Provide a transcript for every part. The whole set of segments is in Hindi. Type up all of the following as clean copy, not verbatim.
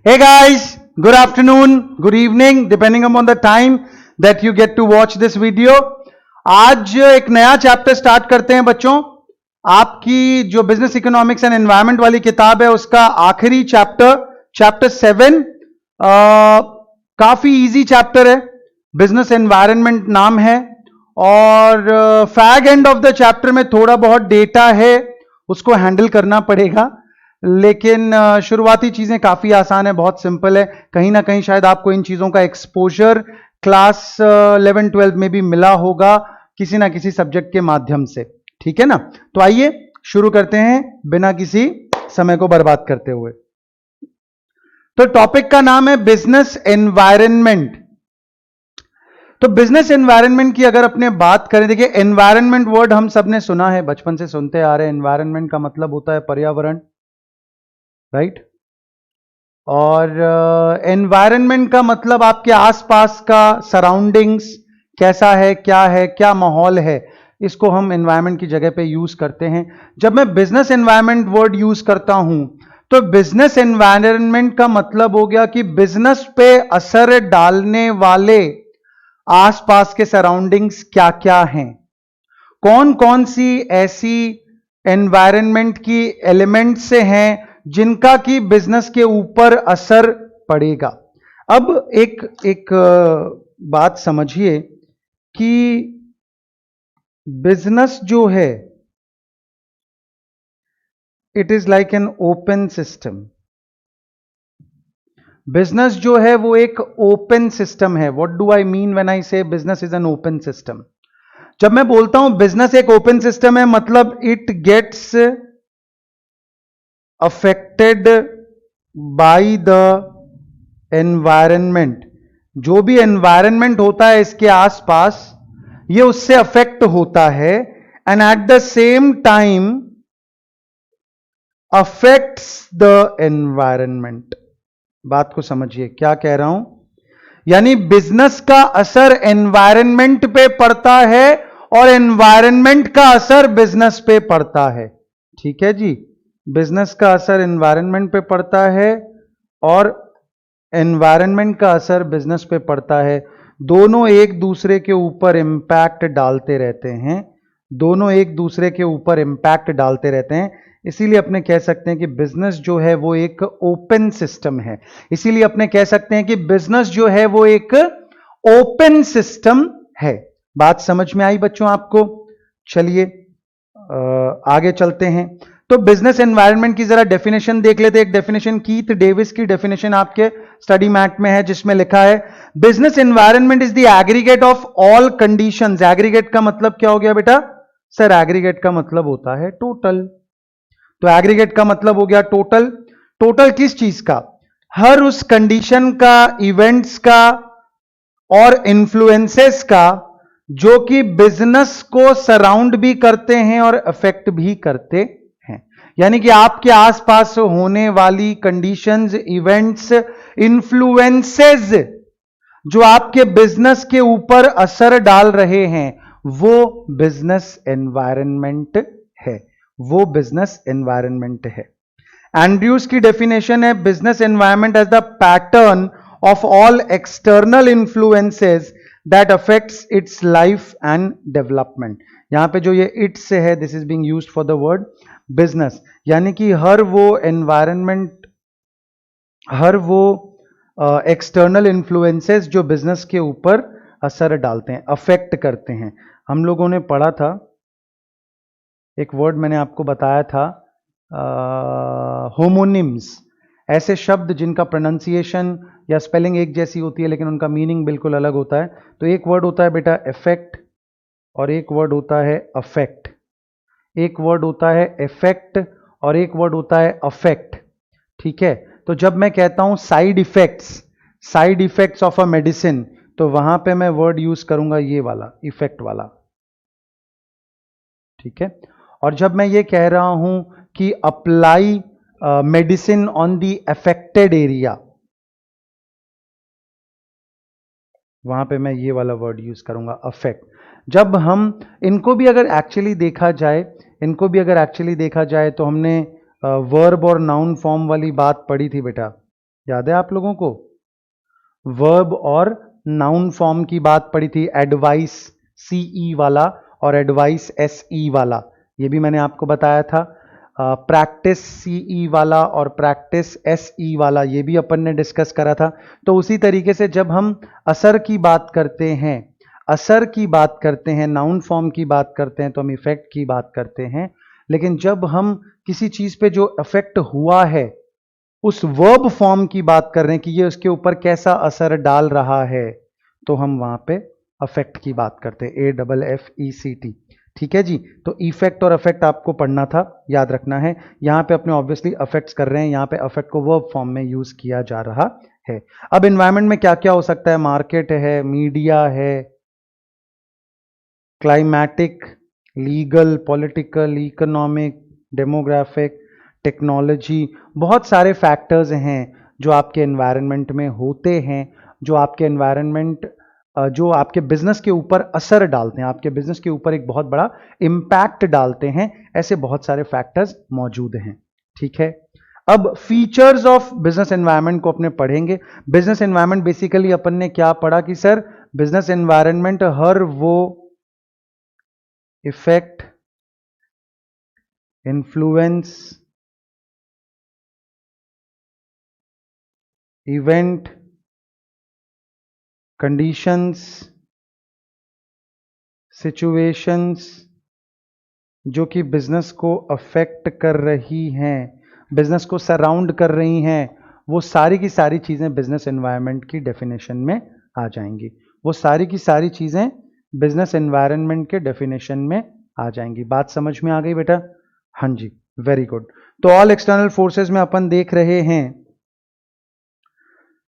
Hey guys, good afternoon, good evening, depending upon the time that you get to watch this video. आज एक नया चैप्टर स्टार्ट करते हैं बच्चों. आपकी जो बिजनेस इकोनॉमिक्स एंड एनवायरनमेंट वाली किताब है उसका आखिरी चैप्टर 7. काफी इजी चैप्टर है, बिजनेस एनवायरनमेंट नाम है. और fag end of the chapter में थोड़ा बहुत डेटा है, उसको हैंडल करना पड़ेगा. लेकिन शुरुआती चीजें काफी आसान है, बहुत सिंपल है. कहीं ना कहीं शायद आपको इन चीजों का एक्सपोजर क्लास 11-12 में भी मिला होगा किसी ना किसी सब्जेक्ट के माध्यम से. ठीक है ना. तो आइए शुरू करते हैं बिना किसी समय को बर्बाद करते हुए. तो टॉपिक का नाम है बिजनेस एनवायरनमेंट. तो बिजनेस एनवायरनमेंट की अगर अपने बात करें, देखिए एनवायरनमेंट वर्ड हम सबने सुना है, बचपन से सुनते आ रहे हैं. एनवायरनमेंट का मतलब होता है पर्यावरण, राइट. और एनवायरनमेंट का मतलब आपके आसपास का सराउंडिंग्स कैसा है, क्या माहौल है, इसको हम एनवायरनमेंट की जगह पे यूज करते हैं. जब मैं बिजनेस एनवायरनमेंट वर्ड यूज करता हूं तो बिजनेस एनवायरनमेंट का मतलब हो गया कि बिजनेस पे असर डालने वाले आसपास के सराउंडिंग्स क्या क्या हैं, कौन कौन सी ऐसी एनवायरनमेंट की एलिमेंट से हैं जिनका कि बिजनेस के ऊपर असर पड़ेगा. अब एक बात समझिए कि बिजनेस जो है it is like an open system. Business जो है वो एक ओपन सिस्टम है. What do I mean when I say business is an open system? जब मैं बोलता हूं बिजनेस एक ओपन सिस्टम है, मतलब it gets affected by the environment. जो भी एनवायरनमेंट होता है इसके आसपास, ये उससे अफेक्ट होता है. And at the same time affects the environment. बात को समझिए क्या कह रहा हूं. यानी बिजनेस का असर एनवायरनमेंट पे पड़ता है और एनवायरनमेंट का असर बिजनेस पे पड़ता है. ठीक है जी. बिजनेस का असर एनवायरनमेंट पे पड़ता है और एनवायरनमेंट का असर बिजनेस पे पड़ता है. दोनों एक दूसरे के ऊपर इंपैक्ट डालते रहते हैं. दोनों एक दूसरे के ऊपर इंपैक्ट डालते रहते हैं. इसीलिए अपने कह सकते हैं कि बिजनेस जो है वो एक ओपन सिस्टम है. इसीलिए अपने कह सकते हैं कि बिजनेस जो है वो एक ओपन सिस्टम है. बात समझ में आई बच्चों आपको? चलिए आगे चलते हैं. तो बिजनेस एनवायरनमेंट की जरा डेफिनेशन देख लेते हैं. एक डेफिनेशन कीथ डेविस की डेफिनेशन आपके स्टडी मैट में है, जिसमें लिखा है business environment is the aggregate of all conditions. Aggregate का मतलब क्या हो गया बेटा? सर एग्रीगेट का मतलब होता है टोटल. तो एग्रीगेट का मतलब हो गया टोटल. टोटल किस चीज का? हर उस कंडीशन का, इवेंट्स का और इन्फ्लुएंसेस का जो कि बिजनेस को सराउंड भी करते हैं और अफेक्ट भी करते हैं. यानी कि आपके आसपास होने वाली कंडीशंस, इवेंट्स, इन्फ्लुएंसेस जो आपके बिजनेस के ऊपर असर डाल रहे हैं वो बिजनेस एनवायरनमेंट है. वो बिजनेस एनवायरनमेंट है. एंड्रयूज की डेफिनेशन है business environment as the pattern of all external influences that affects its life and development. यहां पे जो ये इट से है, this is being used for the word business. यानी कि हर वो एनवायरनमेंट, हर वो एक्सटर्नल इन्फ्लुएंसेस जो बिजनेस के ऊपर असर डालते हैं, अफेक्ट करते हैं. हम लोगों ने पढ़ा था, एक वर्ड मैंने आपको बताया था, होमोनिम्स. ऐसे शब्द जिनका प्रोनाउंसिएशन या स्पेलिंग एक जैसी होती है लेकिन उनका मीनिंग बिल्कुल अलग होता है. तो एक वर्ड होता है बेटा इफेक्ट और एक वर्ड होता है अफेक्ट. एक वर्ड होता है इफेक्ट और एक वर्ड होता है अफेक्ट. ठीक है. तो जब मैं कहता हूं side effects of a medicine, तो वहां पे मैं वर्ड यूज करूंगा ये वाला, इफेक्ट वाला. ठीक है. और जब मैं ये कह रहा हूं कि apply medicine on the affected area, वहां पे मैं ये वाला वर्ड यूज करूंगा, अफेक्ट. जब हम इनको भी अगर एक्चुअली देखा जाए तो हमने वर्ब और नाउन फॉर्म वाली बात पढ़ी थी बेटा. याद है आप लोगों को? वर्ब और नाउन फॉर्म की बात पड़ी थी, एडवाइस सीई वाला और एडवाइस एसई वाला, ये भी मैंने आपको बताया था। प्रैक्टिस सीई वाला और प्रैक्टिस एसई वाला, ये भी अपन ने डिस्कस करा था। तो उसी तरीके से जब हम असर की बात करते हैं, असर की बात करते हैं, नाउन फॉर्म की बात करते हैं, तो हम इफेक्ट की बात करते हैं। लेकिन जब हम किसी चीज पे जो इफेक्ट हुआ है उस वर्ब फॉर्म की बात कर रहे हैं कि ये उसके ऊपर कैसा असर डाल रहा है, तो हम वहां पे अफेक्ट की बात करते हैं, AFFECT। ठीक है जी। तो इफेक्ट और अफेक्ट आपको पढ़ना था, याद रखना है। यहां पे अपने ऑब्वियसली अफेक्ट्स कर रहे हैं, यहां पे अफेक्ट को वर्ब फॉर्म में यूज किया जा रहा है। अब एनवायरमेंट में क्या क्या हो सकता है? मार्केट है, मीडिया है, climatic, legal, political, economic, demographic, technology, बहुत सारे फैक्टर्स हैं जो आपके एनवायरनमेंट में होते हैं, जो आपके एनवायरनमेंट जो आपके बिजनेस के ऊपर असर डालते हैं, आपके बिजनेस के ऊपर एक बहुत बड़ा इम्पैक्ट डालते हैं। ऐसे बहुत सारे फैक्टर्स मौजूद हैं। ठीक है। अब फीचर्स ऑफ बिजनेस एनवायरनमेंट को अपने पढ़ेंगे। बिजनेस एनवायरनमेंट बेसिकली अपन ने क्या पढ़ा कि सर बिजनेस एनवायरनमेंट हर वो effect, influence, event, conditions, situations जो कि बिजनेस को अफेक्ट कर रही हैं, बिजनेस को सराउंड कर रही हैं, वो सारी की सारी चीजें बिजनेस एनवायरनमेंट की डेफिनेशन में आ जाएंगी। वो सारी की सारी चीजें बिजनेस एनवायरनमेंट के डेफिनेशन में आ जाएंगी। बात समझ में आ गई बेटा? हाँ जी, वेरी गुड। तो ऑल एक्सटर्नल फोर्सेस में अपन देख रहे हैं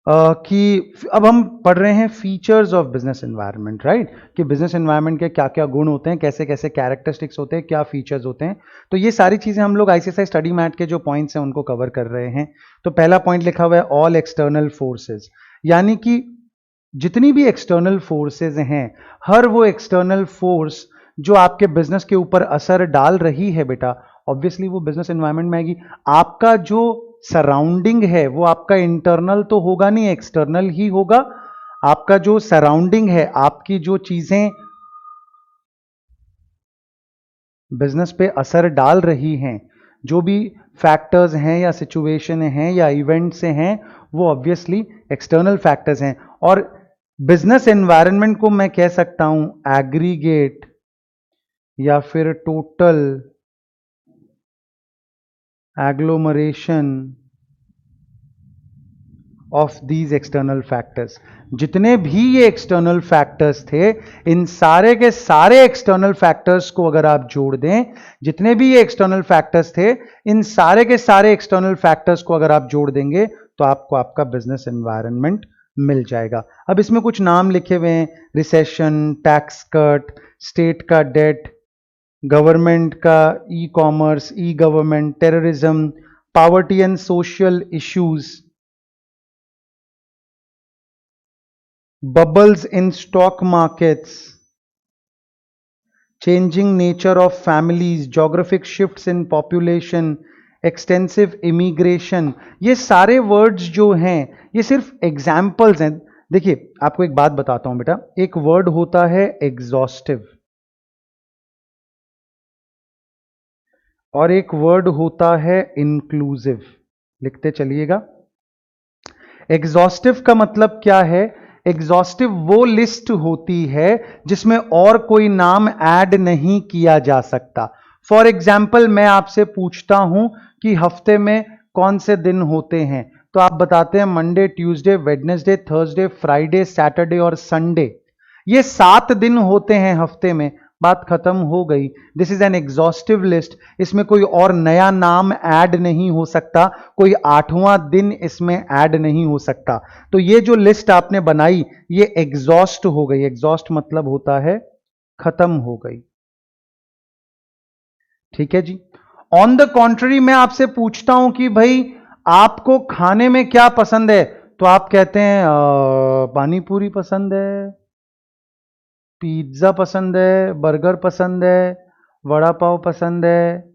कि अब हम पढ़ रहे हैं features of business environment, right? कि बिजनेस एनवायरनमेंट के क्या क्या गुण होते हैं, कैसे कैसे कैरेक्टरिस्टिक्स होते हैं, क्या फीचर्स होते हैं। तो ये सारी चीजें हम लोग आईसीएसआई स्टडी मैट के जो पॉइंट्स हैं उनको कवर कर रहे हैं। तो पहला पॉइंट लिखा हुआ है ऑल एक्सटर्नल फोर्सेस, यानी कि जितनी भी एक्सटर्नल फोर्सेस हैं, हर वो एक्सटर्नल फोर्स जो आपके बिजनेस के ऊपर असर डाल रही है बेटा, ऑब्वियसली वो बिजनेस एनवायरनमेंट में आएगी। आपका जो सराउंडिंग है वो आपका इंटरनल तो होगा नहीं, एक्सटर्नल ही होगा। आपका जो सराउंडिंग है, आपकी जो चीजें बिजनेस पे असर डाल रही हैं, जो भी फैक्टर्स हैं या सिचुएशन हैं या इवेंट्स हैं, वो ऑब्वियसली एक्सटर्नल फैक्टर्स हैं। और बिजनेस एनवायरनमेंट को मैं कह सकता हूं एग्रीगेट या फिर total agglomeration of these external factors. जितने भी ये एक्सटर्नल फैक्टर्स थे, इन सारे के सारे एक्सटर्नल फैक्टर्स को अगर आप जोड़ दें, जितने भी ये एक्सटर्नल फैक्टर्स थे, इन सारे के सारे एक्सटर्नल फैक्टर्स को अगर आप जोड़ देंगे तो आपको आपका बिजनेस एनवायरनमेंट मिल जाएगा। अब इसमें कुछ नाम लिखे हुए हैं, रिसेशन, टैक्स कट, स्टेट का डेट, गवर्नमेंट का e commerce, E government, terrorism, poverty and social issues, bubbles in stock markets, changing nature of families, geographic shifts in population, extensive immigration। ये सारे वर्ड्स जो हैं ये सिर्फ एग्जाम्पल्स हैं। देखिए आपको एक बात बताता हूं बेटा, एक वर्ड होता है एग्जॉस्टिव और एक वर्ड होता है इंक्लूसिव। लिखते चलिएगा। एग्जॉस्टिव का मतलब क्या है? एग्जॉस्टिव वो लिस्ट होती है जिसमें और कोई नाम ऐड नहीं किया जा सकता। फॉर एग्जाम्पल मैं आपसे पूछता हूं कि हफ्ते में कौन से दिन होते हैं, तो आप बताते हैं Monday, Tuesday, Wednesday, Thursday, Friday, Saturday और संडे। ये 7 दिन होते हैं हफ्ते में, बात खत्म हो गई। This is an exhaustive list. इसमें कोई और नया नाम ऐड नहीं हो सकता, कोई 8वां दिन इसमें ऐड नहीं हो सकता। तो ये जो लिस्ट आपने बनाई ये एग्जॉस्ट हो गई। एग्जॉस्ट मतलब होता है खत्म हो गई। ठीक है जी। ऑन द कॉन्ट्ररी मैं आपसे पूछता हूं कि भाई आपको खाने में क्या पसंद है, तो आप कहते हैं पानी पूरी पसंद है, पिज्जा पसंद है, बर्गर पसंद है, वड़ा पाव पसंद है,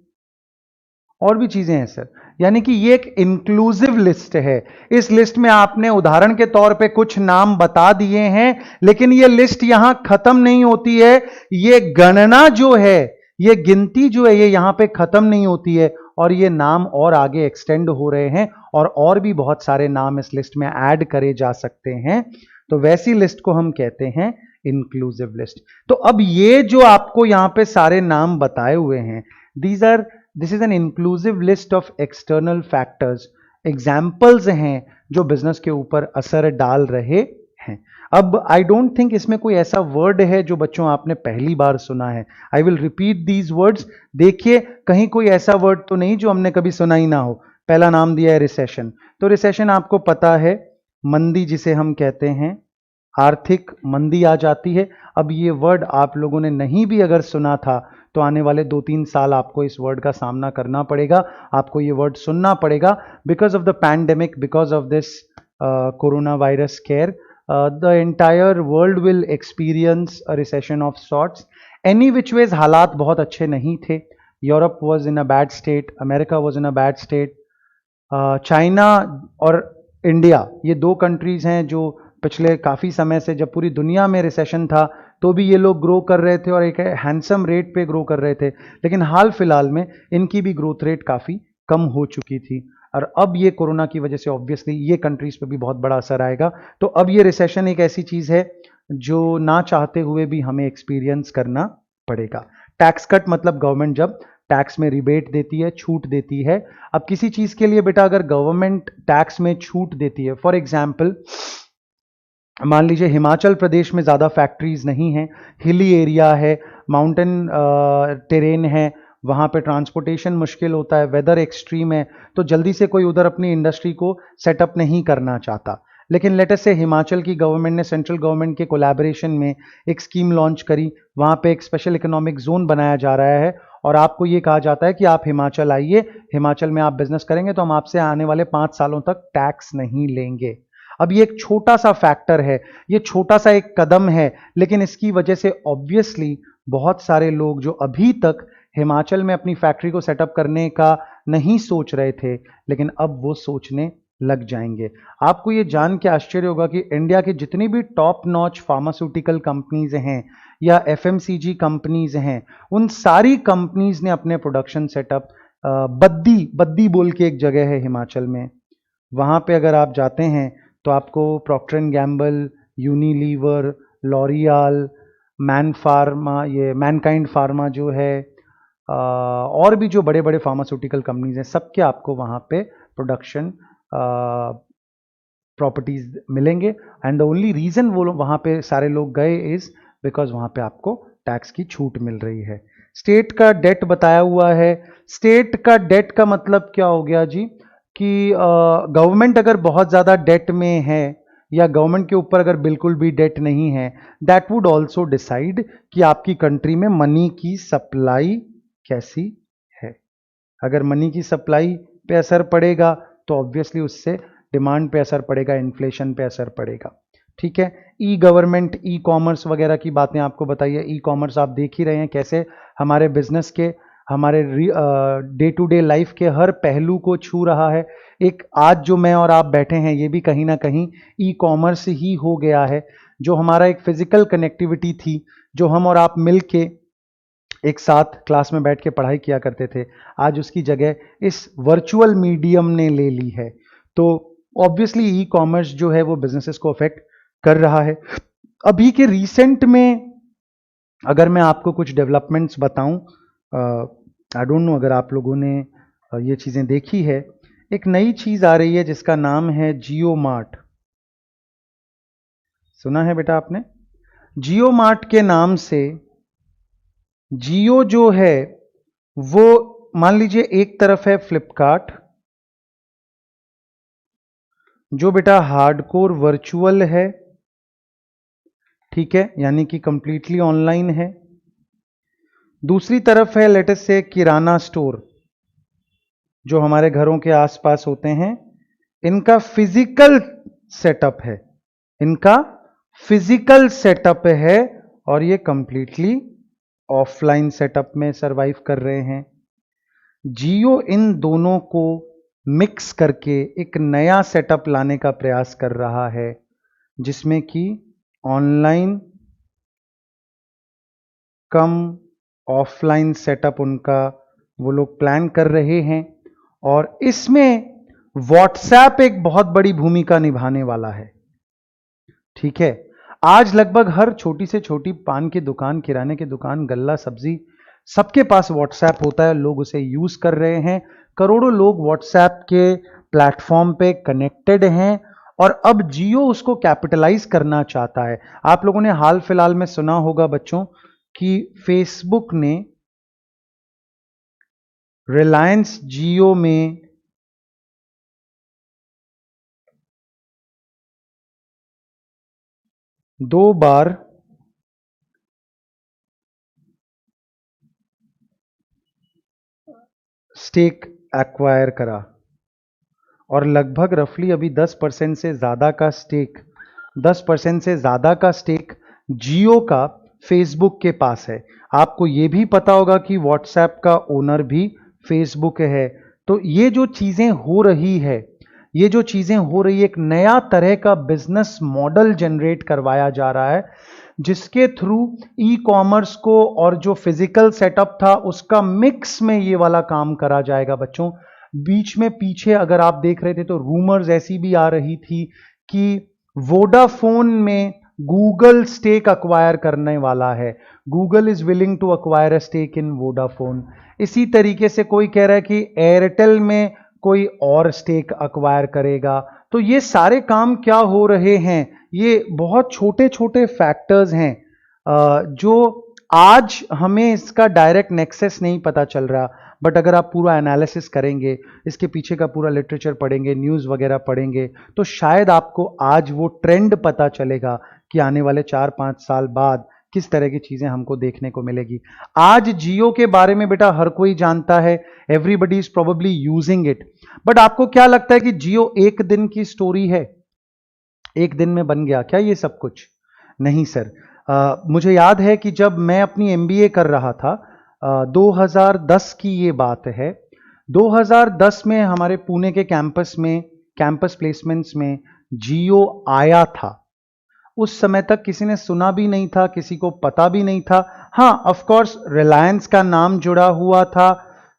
और भी चीजें हैं सर। यानी कि ये एक इंक्लूसिव लिस्ट है। इस लिस्ट में आपने उदाहरण के तौर पे कुछ नाम बता दिए हैं, लेकिन ये लिस्ट यहां खत्म नहीं होती है। ये गणना जो है, ये गिनती जो है, ये यहां पे खत्म नहीं होती है, और ये नाम और आगे एक्सटेंड हो रहे हैं, और भी बहुत सारे नाम इस लिस्ट में ऐड करे जा सकते हैं। तो वैसी लिस्ट को हम कहते हैं इंक्लूसिव लिस्ट। तो अब ये जो आपको यहां पे सारे नाम बताए हुए हैं, this is an inclusive list of external factors, examples हैं जो बिजनेस के ऊपर असर डाल रहे हैं। अब आई डोंट थिंक इसमें कोई ऐसा वर्ड है जो बच्चों आपने पहली बार सुना है। I will repeat these words. देखिए कहीं कोई ऐसा वर्ड तो नहीं जो हमने कभी सुना ही ना हो। पहला नाम दिया है रिसेशन। तो रिसेशन आपको पता है, मंदी जिसे हम कहते हैं, आर्थिक मंदी आ जाती है। अब ये वर्ड आप लोगों ने नहीं भी अगर सुना था तो आने वाले 2-3 साल आपको इस वर्ड का सामना करना पड़ेगा, आपको ये वर्ड सुनना पड़ेगा, because of the pandemic, because of this corona virus care, the entire world will experience a recession of sorts. Any which ways हालात बहुत अच्छे नहीं थे। Europe was in a bad state, America was in a bad state, China और इंडिया, ये 2 कंट्रीज हैं जो पिछले काफ़ी समय से, जब पूरी दुनिया में रिसेशन था तो भी ये लोग ग्रो कर रहे थे और एक हैंडसम रेट पे ग्रो कर रहे थे। लेकिन हाल फिलहाल में इनकी भी ग्रोथ रेट काफ़ी कम हो चुकी थी, और अब ये कोरोना की वजह से ऑब्वियसली ये कंट्रीज पे भी बहुत बड़ा असर आएगा। तो अब ये रिसेशन एक ऐसी चीज़ है जो ना चाहते हुए भी हमें एक्सपीरियंस करना पड़ेगा। टैक्स कट मतलब गवर्नमेंट जब टैक्स में रिबेट देती है, छूट देती है। अब किसी चीज़ के लिए बेटा अगर गवर्नमेंट टैक्स में छूट देती है, फॉर एग्जाम्पल मान लीजिए हिमाचल प्रदेश में ज़्यादा फैक्ट्रीज नहीं हैं, हिली एरिया है, माउंटेन टेरेन है, वहाँ पे ट्रांसपोर्टेशन मुश्किल होता है, वेदर एक्सट्रीम है, तो जल्दी से कोई उधर अपनी इंडस्ट्री को सेटअप नहीं करना चाहता। लेकिन लेटेस्ट से हिमाचल की गवर्नमेंट ने सेंट्रल गवर्नमेंट के कोलैबोरेशन में एक स्कीम लॉन्च करी, वहाँ पे एक स्पेशल इकोनॉमिक जोन बनाया जा रहा है, और आपको ये कहा जाता है कि आप हिमाचल आइए, हिमाचल में आप बिजनेस करेंगे तो हम आपसे आने वाले 5 सालों तक टैक्स नहीं लेंगे। अब ये एक छोटा सा फैक्टर है, ये छोटा सा एक कदम है, लेकिन इसकी वजह से ऑब्वियसली बहुत सारे लोग जो अभी तक हिमाचल में अपनी फैक्ट्री को सेटअप करने का नहीं सोच रहे थे, लेकिन अब वो सोचने लग जाएंगे। आपको ये जान के आश्चर्य होगा कि इंडिया की जितनी भी टॉप नॉच फार्मास्यूटिकल कंपनीज हैं या एफएमसीजी कंपनीज हैं, उन सारी कंपनीज ने अपने प्रोडक्शन सेटअप बद्दी बोल के एक जगह है हिमाचल में, वहाँ पे अगर आप जाते हैं तो आपको Procter and Gamble, Unilever, L'Oreal, Mankind Pharma जो है, और भी जो बड़े बड़े फार्मास्यूटिकल कंपनीज हैं, सबके आपको वहाँ पे प्रोडक्शन प्रॉपर्टीज मिलेंगे। एंड द ओनली रीज़न वो लोग वहाँ पे सारे लोग गए इज़ बिकॉज वहाँ पे आपको टैक्स की छूट मिल रही है। स्टेट का डेट बताया हुआ है। स्टेट का डेट का मतलब क्या हो गया जी, कि गवर्नमेंट अगर बहुत ज़्यादा डेट में है या गवर्नमेंट के ऊपर अगर बिल्कुल भी डेट नहीं है, दैट वुड ऑल्सो डिसाइड कि आपकी कंट्री में मनी की सप्लाई कैसी है। अगर मनी की सप्लाई पे असर पड़ेगा तो ऑब्वियसली उससे डिमांड पे असर पड़ेगा, इन्फ्लेशन पे असर पड़ेगा। ठीक है, ई गवर्नमेंट, ई कॉमर्स वगैरह की बातें आपको बताइए। ई कॉमर्स आप देख ही रहे हैं कैसे हमारे बिजनेस के, हमारे डे टू डे लाइफ के हर पहलू को छू रहा है। एक आज जो मैं और आप बैठे हैं ये भी कहीं ना कहीं ई कॉमर्स ही हो गया है। जो हमारा एक फिजिकल कनेक्टिविटी थी, जो हम और आप मिल के एक साथ क्लास में बैठ के पढ़ाई किया करते थे, आज उसकी जगह इस वर्चुअल मीडियम ने ले ली है। तो ऑब्वियसली ई कॉमर्स जो है वो बिजनेसेस को अफेक्ट कर रहा है। अभी के रिसेंट में अगर मैं आपको कुछ डेवलपमेंट्स बताऊं, आई डोंट नो अगर आप लोगों ने ये चीज़ें देखी है, एक नई चीज़ आ रही है जिसका नाम है जियो मार्ट। सुना है बेटा आपने? जियो मार्ट के नाम से जियो जो है वो, मान लीजिए एक तरफ है फ्लिपकार्ट जो बेटा हार्डकोर वर्चुअल है, ठीक है, यानी कि कंप्लीटली ऑनलाइन है। दूसरी तरफ है लेट अस से किराना स्टोर जो हमारे घरों के आसपास होते हैं, इनका फिजिकल सेटअप है, इनका फिजिकल सेटअप है और ये कंप्लीटली ऑफलाइन सेटअप में सरवाइव कर रहे हैं। जियो इन दोनों को मिक्स करके एक नया सेटअप लाने का प्रयास कर रहा है, जिसमें कि ऑनलाइन कम ऑफलाइन सेटअप उनका वो लोग प्लान कर रहे हैं। और इसमें व्हाट्सएप एक बहुत बड़ी भूमिका निभाने वाला है। ठीक है, आज लगभग हर छोटी से छोटी पान की दुकान, किराने की दुकान, गल्ला सब्जी, सबके पास व्हाट्सएप होता है, लोग उसे यूज कर रहे हैं। करोड़ों लोग व्हाट्सएप के प्लेटफॉर्म पे कनेक्टेड हैं और अब जियो उसको कैपिटलाइज करना चाहता है। आप लोगों ने हाल फिलहाल में सुना होगा बच्चों कि फेसबुक ने रिलायंस जियो में दो बार स्टेक एक्वायर करा और लगभग रफली अभी 10% से ज्यादा का स्टेक 10% से ज्यादा का स्टेक जियो का फेसबुक के पास है। आपको यह भी पता होगा कि व्हाट्सएप का ओनर भी फेसबुक है। तो ये जो चीजें हो रही है, ये जो चीजें हो रही है, एक नया तरह का बिजनेस मॉडल जनरेट करवाया जा रहा है, जिसके थ्रू ई कॉमर्स को और जो फिजिकल सेटअप था उसका मिक्स में ये वाला काम करा जाएगा बच्चों। बीच में पीछे अगर आप देख रहे थे तो रूमर्स ऐसी भी आ रही थी कि वोडाफोन में गूगल स्टेक अक्वायर करने वाला है। Google is willing to acquire a stake in Vodafone. इसी तरीके से कोई कह रहा है कि एयरटेल में कोई और स्टेक अक्वायर करेगा। तो ये सारे काम क्या हो रहे हैं, ये बहुत छोटे छोटे फैक्टर्स हैं जो आज हमें इसका डायरेक्ट नेक्सस नहीं पता चल रहा। बट अगर आप पूरा एनालिसिस करेंगे, इसके पीछे का पूरा लिटरेचर पढ़ेंगे, न्यूज़ वगैरह पढ़ेंगे, तो शायद आपको आज वो ट्रेंड पता चलेगा कि आने वाले 4-5 साल बाद किस तरह की चीजें हमको देखने को मिलेगी। आज जियो के बारे में बेटा हर कोई जानता है, everybody is probably using it. But आपको क्या लगता है कि जियो एक दिन की स्टोरी है? एक दिन में बन गया क्या ये सब कुछ? नहीं सर। मुझे याद है कि जब मैं अपनी एमबीए कर रहा था, 2010 की ये बात है। 2010 में हमारे पुणे के कैंपस में, कैंपस प्लेसमेंट्स में जियो आया था। उस समय तक किसी ने सुना भी नहीं था, किसी को पता भी नहीं था। हाँ, ऑफ कोर्स रिलायंस का नाम जुड़ा हुआ था,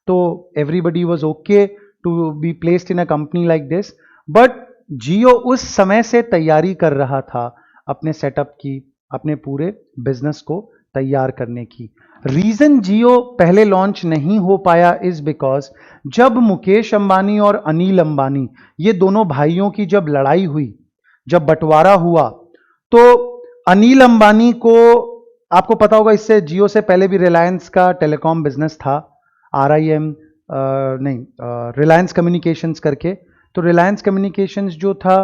तो everybody was okay to be placed in a company like this. But Jio उस समय से तैयारी कर रहा था अपने सेटअप की, अपने पूरे बिजनेस को तैयार करने की। रीजन जियो पहले लॉन्च नहीं हो पाया इज बिकॉज जब मुकेश अंबानी और अनिल अंबानी, ये दोनों भाइयों की जब लड़ाई हुई, जब बंटवारा हुआ, तो अनिल अंबानी को, आपको पता होगा इससे जियो से पहले भी रिलायंस का टेलीकॉम बिजनेस था, RIM नहीं, रिलायंस कम्युनिकेशंस करके। तो रिलायंस कम्युनिकेशंस जो था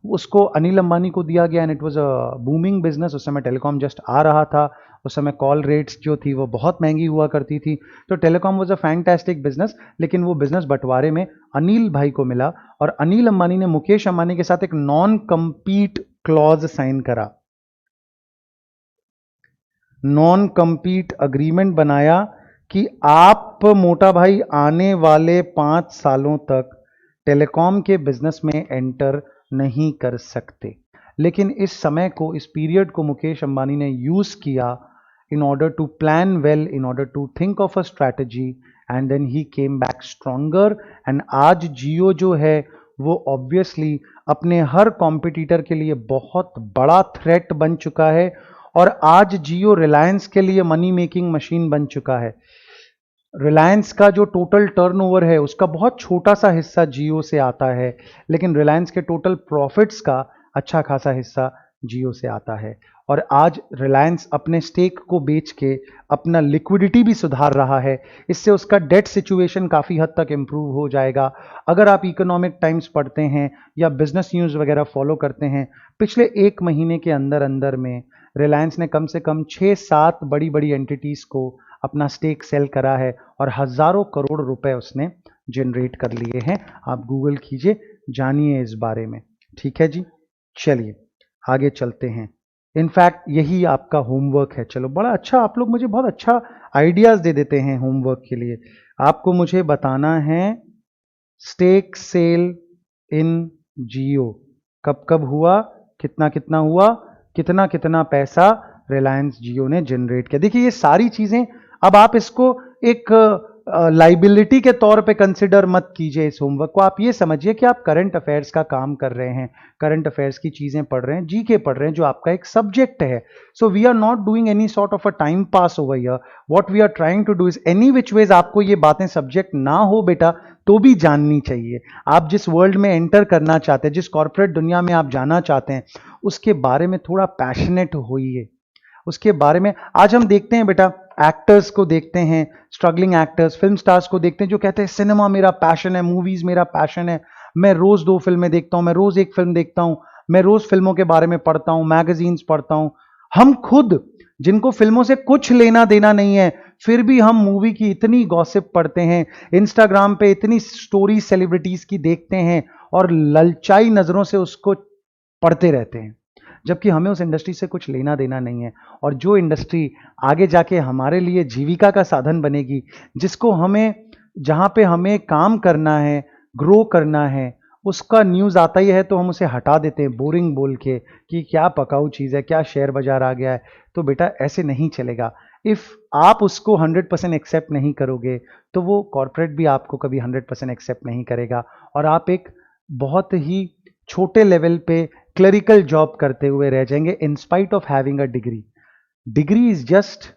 उसको अनिल अंबानी को दिया गया and it was a booming business. उस समय टेलीकॉम जस्ट आ रहा था, उस समय कॉल रेट्स जो थी वो बहुत महंगी हुआ करती थी। तो telecom was a fantastic business, लेकिन वो बिजनेस बंटवारे में अनिल भाई को मिला और अनिल अंबानी ने मुकेश अंबानी के साथ एक नॉन कंपीट क्लॉज साइन करा, नॉन कंपीट अग्रीमेंट बनाया कि आप मोटा भाई आने वाले 5 सालों तक टेलीकॉम के बिजनेस में एंटर नहीं कर सकते। लेकिन इस समय को, इस पीरियड को मुकेश अंबानी ने यूज किया in order to plan well, in order to think of a strategy, and then he came back stronger. And आज जियो जो है वो ऑब्वियसली अपने हर कॉम्पिटिटर के लिए बहुत बड़ा थ्रेट बन चुका है। और आज जियो रिलायंस के लिए मनी मेकिंग मशीन बन चुका है। रिलायंस का जो टोटल टर्नओवर है उसका बहुत छोटा सा हिस्सा जियो से आता है, लेकिन रिलायंस के टोटल प्रॉफिट्स का अच्छा खासा हिस्सा जियो से आता है। और आज रिलायंस अपने स्टेक को बेच के अपना लिक्विडिटी भी सुधार रहा है, इससे उसका डेट सिचुएशन काफ़ी हद तक इम्प्रूव हो जाएगा। अगर आप इकोनॉमिक टाइम्स पढ़ते हैं या बिजनेस न्यूज़ वगैरह फॉलो करते हैं, पिछले 1 महीने के अंदर अंदर में रिलायंस ने कम से कम 6-7 बड़ी बड़ी एंटिटीज़ को अपना स्टेक सेल करा है और हज़ारों करोड़ रुपए उसने जनरेट कर लिए हैं। आप गूगल कीजिए, जानिए इस बारे में। ठीक है जी, चलिए आगे चलते हैं। इनफैक्ट यही आपका होमवर्क है। चलो, बड़ा अच्छा, आप लोग मुझे बहुत अच्छा आइडियाज़ दे देते हैं होमवर्क के लिए। आपको मुझे बताना है स्टेक सेल इन जियो कब कब हुआ, कितना कितना हुआ, कितना कितना पैसा रिलायंस जियो ने जनरेट किया। देखिए ये सारी चीजें, अब आप इसको एक लाइबिलिटी के तौर पे कंसिडर मत कीजिए इस होमवर्क को। आप ये समझिए कि आप करंट अफेयर्स का काम कर रहे हैं, करंट अफेयर्स की चीजें पढ़ रहे हैं, जीके पढ़ रहे हैं, जो आपका एक सब्जेक्ट है। So we are not doing any sort of a time pass over here. What we are trying to do is any which ways आपको ये बातें सब्जेक्ट ना हो बेटा तो भी जाननी चाहिए। आप जिस वर्ल्ड में एंटर करना चाहते हैं, जिस कॉर्पोरेट दुनिया में आप जाना चाहते हैं, उसके बारे में थोड़ा पैशनेट होइए। उसके बारे में आज हम देखते हैं बेटा, एक्टर्स को देखते हैं, स्ट्रगलिंग एक्टर्स, फिल्म स्टार्स को देखते हैं जो कहते हैं सिनेमा मेरा पैशन है, मूवीज मेरा पैशन है, मैं रोज 2 फिल्में देखता हूं, मैं रोज 1 फिल्म देखता हूं, मैं रोज फिल्मों के बारे में पढ़ता हूं, मैगजीन्स पढ़ता हूं। हम खुद जिनको फिल्मों से कुछ लेना देना नहीं है, फिर भी हम मूवी की इतनी गॉसिप पढ़ते हैं, इंस्टाग्राम पे इतनी स्टोरी सेलिब्रिटीज की देखते हैं और ललचाई नजरों से उसको पढ़ते रहते हैं, जबकि हमें उस इंडस्ट्री से कुछ लेना देना नहीं है। और जो इंडस्ट्री आगे जाके हमारे लिए जीविका का साधन बनेगी, जिसको हमें, जहां पे हमें काम करना है, ग्रो करना है, उसका न्यूज़ आता ही है तो हम उसे हटा देते हैं बोरिंग बोल के कि क्या पकाऊ चीज़ है, क्या शेयर बाजार आ गया है। तो बेटा ऐसे नहीं चलेगा। इफ़ आप उसको 100% एक्सेप्ट नहीं करोगे तो वो कॉर्पोरेट भी आपको कभी 100% एक्सेप्ट नहीं करेगा, और आप एक बहुत ही छोटे लेवल पे क्लरिकल जॉब करते हुए रह जाएंगे in spite of having a degree. Degree is just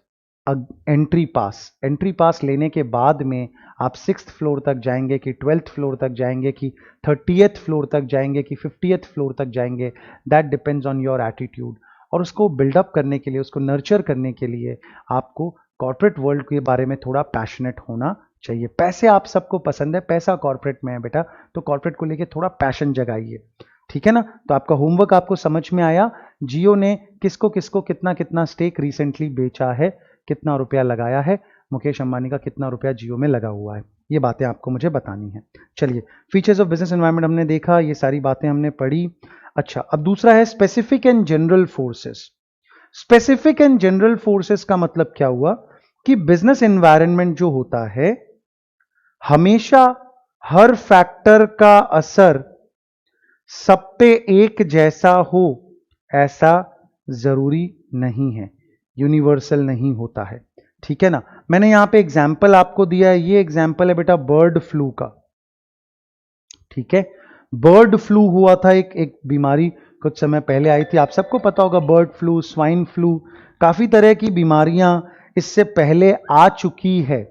entry pass. Entry पास लेने के बाद में आप 6th फ्लोर तक जाएंगे कि 12th फ्लोर तक जाएंगे कि 30th फ्लोर तक जाएंगे कि 50th फ्लोर तक जाएंगे, that depends on your attitude. और उसको बिल्डअप करने के लिए, उसको नर्चर करने के लिए आपको कॉर्पोरेट वर्ल्ड के बारे में थोड़ा पैशनेट होना चाहिए। पैसे आप सबको पसंद है, पैसा कॉर्पोरेट में है बेटा, तो कॉर्पोरेट को लेके थोड़ा पैशन जगाइए, ठीक है ना। तो आपका होमवर्क आपको समझ में आया। जियो ने किसको किसको कितना कितना स्टेक रिसेंटली बेचा है, कितना रुपया लगाया है, मुकेश अंबानी का कितना रुपया जियो में लगा हुआ है, ये बातें आपको मुझे बतानी है। चलिए, फीचर्स ऑफ बिजनेस एनवायरनमेंट हमने देखा, ये सारी बातें हमने पढ़ी। अच्छा, अब दूसरा है specific and general forces. Specific and general forces का मतलब क्या हुआ कि बिजनेस एनवायरनमेंट जो होता है, हमेशा हर फैक्टर का असर सब पे एक जैसा हो ऐसा जरूरी नहीं है, यूनिवर्सल नहीं होता है, ठीक है ना। मैंने यहां पे एग्जाम्पल आपको दिया है, ये एग्जाम्पल है बेटा बर्ड फ्लू का, ठीक है। बर्ड फ्लू हुआ था, एक बीमारी कुछ समय पहले आई थी, आप सबको पता होगा, बर्ड फ्लू, स्वाइन फ्लू, काफी तरह की बीमारियां इससे पहले आ चुकी है।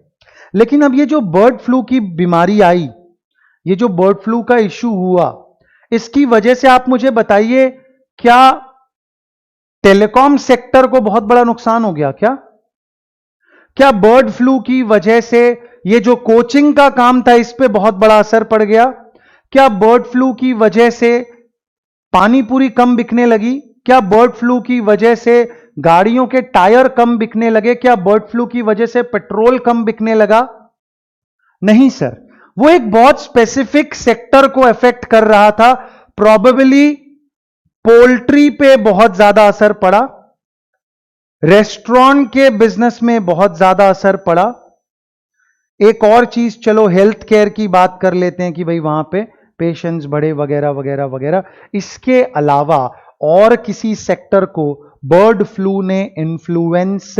लेकिन अब ये जो बर्ड फ्लू की बीमारी आई, ये जो बर्ड फ्लू का इश्यू हुआ, इसकी वजह से आप मुझे बताइए, क्या टेलीकॉम सेक्टर को बहुत बड़ा नुकसान हो गया क्या? क्या बर्ड फ्लू की वजह से ये जो कोचिंग का काम था इस पे बहुत बड़ा असर पड़ गया? क्या बर्ड फ्लू की वजह से पानी पूरी कम बिकने लगी? क्या बर्ड फ्लू की वजह से गाड़ियों के टायर कम बिकने लगे? क्या बर्ड फ्लू की वजह से पेट्रोल कम बिकने लगा? नहीं सर, वो एक बहुत स्पेसिफिक सेक्टर को अफेक्ट कर रहा था। प्रोबेबली पोल्ट्री पे बहुत ज्यादा असर पड़ा, रेस्टोरेंट के बिजनेस में बहुत ज्यादा असर पड़ा, एक और चीज, चलो हेल्थ केयर की बात कर लेते हैं कि भाई वहां पे पेशेंट्स बढ़े वगैरह वगैरह वगैरह। इसके अलावा और किसी सेक्टर को बर्ड फ्लू ने इन्फ्लुएंस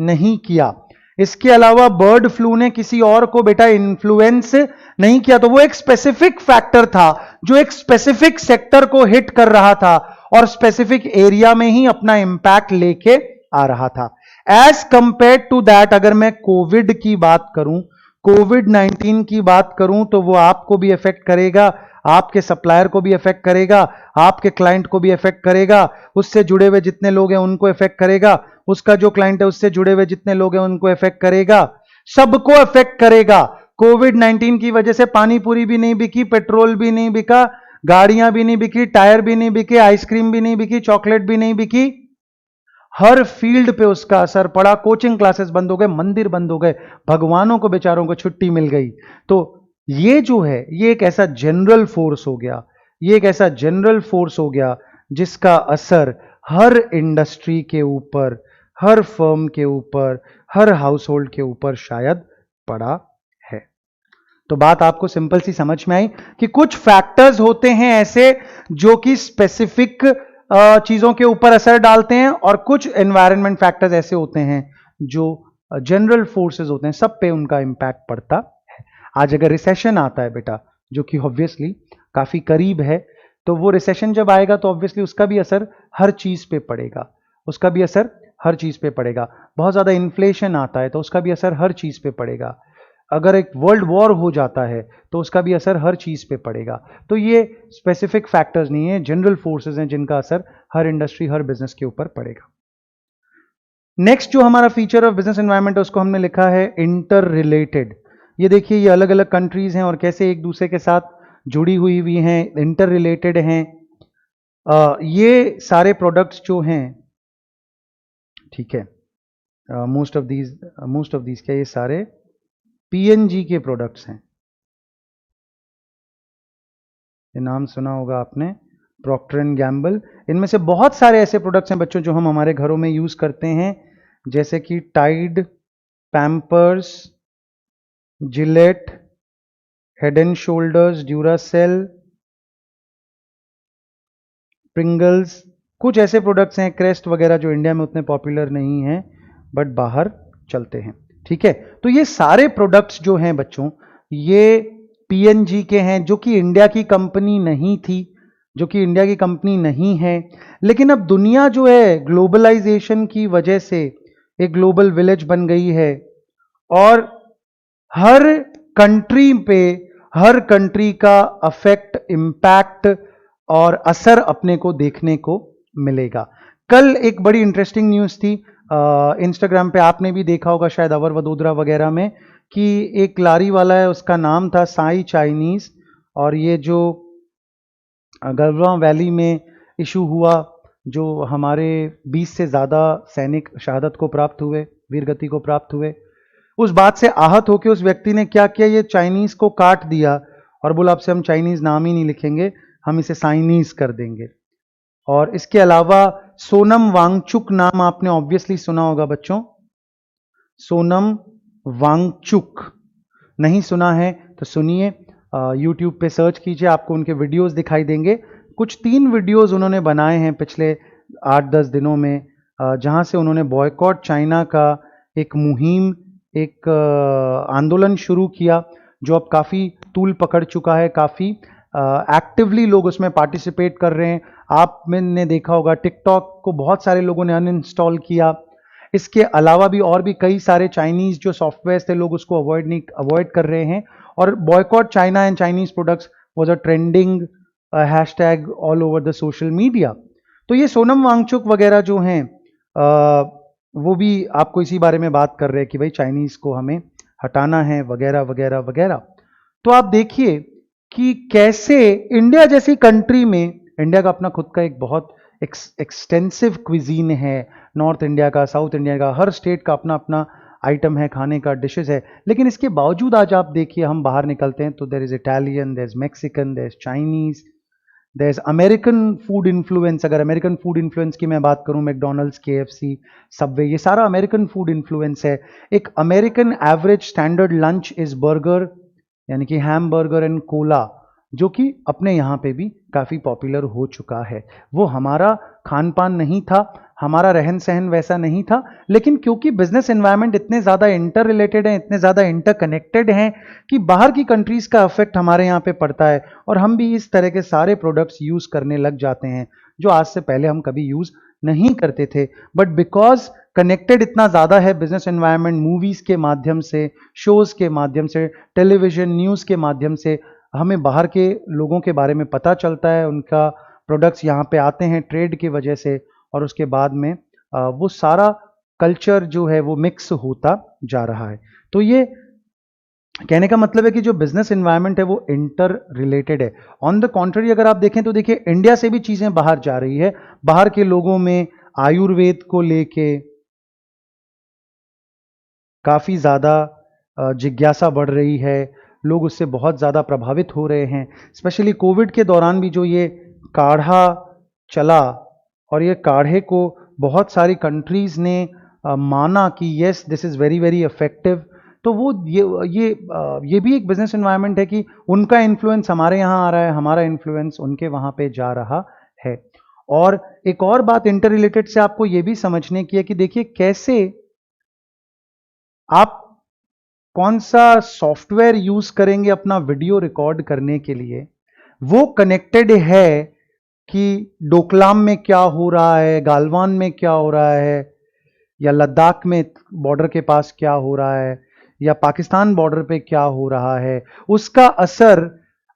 नहीं किया। इसके अलावा बर्ड फ्लू ने किसी और को बेटा इन्फ्लुएंस नहीं किया। तो वो एक स्पेसिफिक फैक्टर था जो एक स्पेसिफिक सेक्टर को हिट कर रहा था और स्पेसिफिक एरिया में ही अपना इंपैक्ट लेके आ रहा था। एज कंपेयर टू दैट, अगर मैं कोविड की बात करूं, कोविड-19 की बात करूं, तो वो आपको भी इफेक्ट करेगा, आपके सप्लायर को भी इफेक्ट करेगा, आपके क्लाइंट को भी इफेक्ट करेगा, उससे जुड़े हुए जितने लोग हैं उनको इफेक्ट करेगा, उसका जो क्लाइंट है उससे जुड़े हुए जितने लोग हैं उनको इफेक्ट करेगा, सबको इफेक्ट करेगा। कोविड-19 की वजह से पानी पूरी भी नहीं बिकी, पेट्रोल भी नहीं बिका, गाड़ियां भी नहीं बिकी, टायर भी नहीं बिके, आइसक्रीम भी नहीं बिकी, चॉकलेट भी नहीं बिकी। हर फील्ड पे उसका असर पड़ा। कोचिंग क्लासेस बंद हो गए, मंदिर बंद हो गए, भगवानों को बेचारों को छुट्टी मिल गई। तो ये जो है, ये एक ऐसा जनरल फोर्स हो गया, ये एक ऐसा जनरल फोर्स हो गया जिसका असर हर इंडस्ट्री के ऊपर, हर फर्म के ऊपर, हर हाउस होल्ड के ऊपर शायद पड़ा है। तो बात आपको सिंपल सी समझ में आई कि कुछ फैक्टर्स होते हैं ऐसे जो कि स्पेसिफिक चीजों के ऊपर असर डालते हैं, और कुछ एनवायरनमेंट फैक्टर्स ऐसे होते हैं जो जनरल फोर्सेस होते हैं, सब पे उनका इंपैक्ट पड़ता है। आज अगर रिसेशन आता है बेटा, जो कि ऑब्वियसली काफी करीब है, तो वो रिसेशन जब आएगा तो ऑब्वियसली उसका भी असर हर चीज पे पड़ेगा, उसका भी असर हर चीज पे पड़ेगा। बहुत ज्यादा इन्फ्लेशन आता है तो उसका भी असर हर चीज पे पड़ेगा। अगर एक वर्ल्ड वॉर हो जाता है तो उसका भी असर हर चीज पे पड़ेगा। तो ये स्पेसिफिक फैक्टर्स नहीं है, जनरल फोर्सेस हैं जिनका असर हर इंडस्ट्री, हर बिजनेस के ऊपर पड़ेगा। नेक्स्ट जो हमारा फीचर ऑफ बिजनेस एनवायरनमेंट है उसको हमने लिखा है इंटर रिलेटेड। ये देखिए, ये अलग अलग कंट्रीज हैं और कैसे एक दूसरे के साथ जुड़ी हुई हैं, इंटर रिलेटेड हैं। ये सारे प्रोडक्ट्स जो हैं, ठीक है, मोस्ट ऑफ दीज क्या, ये सारे पीएनजी के प्रोडक्ट्स हैं। ये नाम सुना होगा आपने, प्रॉक्टर एंड गैम्बल। इनमें से बहुत सारे ऐसे प्रोडक्ट्स हैं बच्चों जो हम हमारे घरों में यूज करते हैं, जैसे कि Tide, Pampers, Gillette, Head and Shoulders, Duracell, Pringles. कुछ ऐसे प्रोडक्ट्स हैं, क्रेस्ट वगैरह, जो इंडिया में उतने पॉपुलर नहीं हैं बट बाहर चलते हैं। ठीक है, तो ये सारे प्रोडक्ट्स जो हैं बच्चों, ये पीएनजी के हैं, जो कि इंडिया की कंपनी नहीं थी, जो कि इंडिया की कंपनी नहीं है। लेकिन अब दुनिया जो है ग्लोबलाइजेशन की वजह से एक ग्लोबल विलेज बन गई है, और हर कंट्री पे, हर कंट्री का अफेक्ट, इंपैक्ट और असर अपने को देखने को मिलेगा। कल एक बड़ी इंटरेस्टिंग न्यूज थी, इंस्टाग्राम पे आपने भी देखा होगा शायद, अवर वडोदरा वगैरह में, कि एक लारी वाला है, उसका नाम था साई चाइनीज, और ये जो गलवान वैली में इशू हुआ, जो हमारे 20 से ज़्यादा सैनिक शहादत को प्राप्त हुए, वीरगति को प्राप्त हुए, उस बात से आहत होकर उस व्यक्ति ने क्या किया, ये चाइनीज को काट दिया और बोला अब से हम चाइनीज नाम ही नहीं लिखेंगे, हम इसे साइनीज कर देंगे। और इसके अलावा सोनम वांगचुक नाम आपने ऑब्वियसली सुना होगा बच्चों, सोनम वांगचुक। नहीं सुना है तो सुनिए, यूट्यूब पे सर्च कीजिए, आपको उनके वीडियोस दिखाई देंगे। कुछ 3 वीडियोस उन्होंने बनाए हैं पिछले 8-10 दिनों में, जहां से उन्होंने बॉयकॉट चाइना का एक मुहिम, एक आंदोलन शुरू किया, जो अब काफ़ी तूल पकड़ चुका है, काफ़ी एक्टिवली लोग उसमें पार्टिसिपेट कर रहे हैं। आपने देखा होगा टिकटॉक को बहुत सारे लोगों ने अनइंस्टॉल किया। इसके अलावा भी और भी कई सारे चाइनीज जो सॉफ्टवेयर थे, लोग उसको अवॉइड कर रहे हैं, और boycott China and Chinese products was a trending hashtag all over the social media. तो ये सोनम वांगचुक वगैरह जो हैं, वो भी आपको इसी बारे में बात कर रहे हैं कि भाई चाइनीज को हमें हटाना है, वगैरह वगैरह वगैरह। तो आप देखिए कि कैसे इंडिया जैसी कंट्री में, इंडिया का अपना खुद का एक बहुत एक्सटेंसिव क्विजीन है, नॉर्थ इंडिया का, साउथ इंडिया का, हर स्टेट का अपना अपना आइटम है, खाने का डिशेस है। लेकिन इसके बावजूद आज आप देखिए, हम बाहर निकलते हैं तो there is Italian, there is Mexican, there is Chinese, there is American food influence. अगर अमेरिकन फूड इन्फ्लुएंस की मैं बात करूं, मैकडोनल्ड्स, केएफसी, सबवे, ये सारा अमेरिकन फूड इन्फ्लुएंस है। एक American average standard lunch is burger, यानी कि हैम बर्गर एंड कोला, जो कि अपने यहाँ पे भी काफ़ी पॉपुलर हो चुका है। वो हमारा खान पान नहीं था, हमारा रहन सहन वैसा नहीं था, लेकिन क्योंकि बिजनेस एनवायरनमेंट इतने ज़्यादा इंटर रिलेटेड हैं, इतने ज़्यादा इंटर कनेक्टेड हैं, कि बाहर की कंट्रीज़ का इफेक्ट हमारे यहाँ पे पड़ता है, और हम भी इस तरह के सारे प्रोडक्ट्स यूज़ करने लग जाते हैं जो आज से पहले हम कभी यूज़ नहीं करते थे। बट बिकॉज कनेक्टेड इतना ज़्यादा है बिजनेस एनवायरनमेंट, मूवीज़ के माध्यम से, शोज़ के माध्यम से, टेलीविज़न न्यूज़ के माध्यम से हमें बाहर के लोगों के बारे में पता चलता है, उनका प्रोडक्ट्स यहाँ पे आते हैं ट्रेड की वजह से, और उसके बाद में वो सारा कल्चर जो है वो मिक्स होता जा रहा है। तो ये कहने का मतलब है कि जो बिजनेस एनवायरनमेंट है वो इंटर रिलेटेड है। ऑन द कॉन्ट्ररी अगर आप देखें तो देखिए, इंडिया से भी चीजें बाहर जा रही है, बाहर के लोगों में आयुर्वेद को लेके काफी ज्यादा जिज्ञासा बढ़ रही है, लोग उससे बहुत ज़्यादा प्रभावित हो रहे हैं। स्पेशली कोविड के दौरान भी जो ये काढ़ा चला, और ये काढ़े को बहुत सारी कंट्रीज़ ने माना कि yes this is very very effective, तो वो ये भी एक बिजनेस एनवायरनमेंट है कि उनका इन्फ्लुएंस हमारे यहाँ आ रहा है, हमारा इन्फ्लुएंस उनके वहाँ पे जा रहा है। और एक और बात इंटर रिलेटेड से आपको ये भी समझने की है कि देखिए कैसे आप कौन सा सॉफ्टवेयर यूज करेंगे अपना वीडियो रिकॉर्ड करने के लिए, वो कनेक्टेड है कि डोकलाम में क्या हो रहा है, गालवान में क्या हो रहा है, या लद्दाख में बॉर्डर के पास क्या हो रहा है, या पाकिस्तान बॉर्डर पे क्या हो रहा है, उसका असर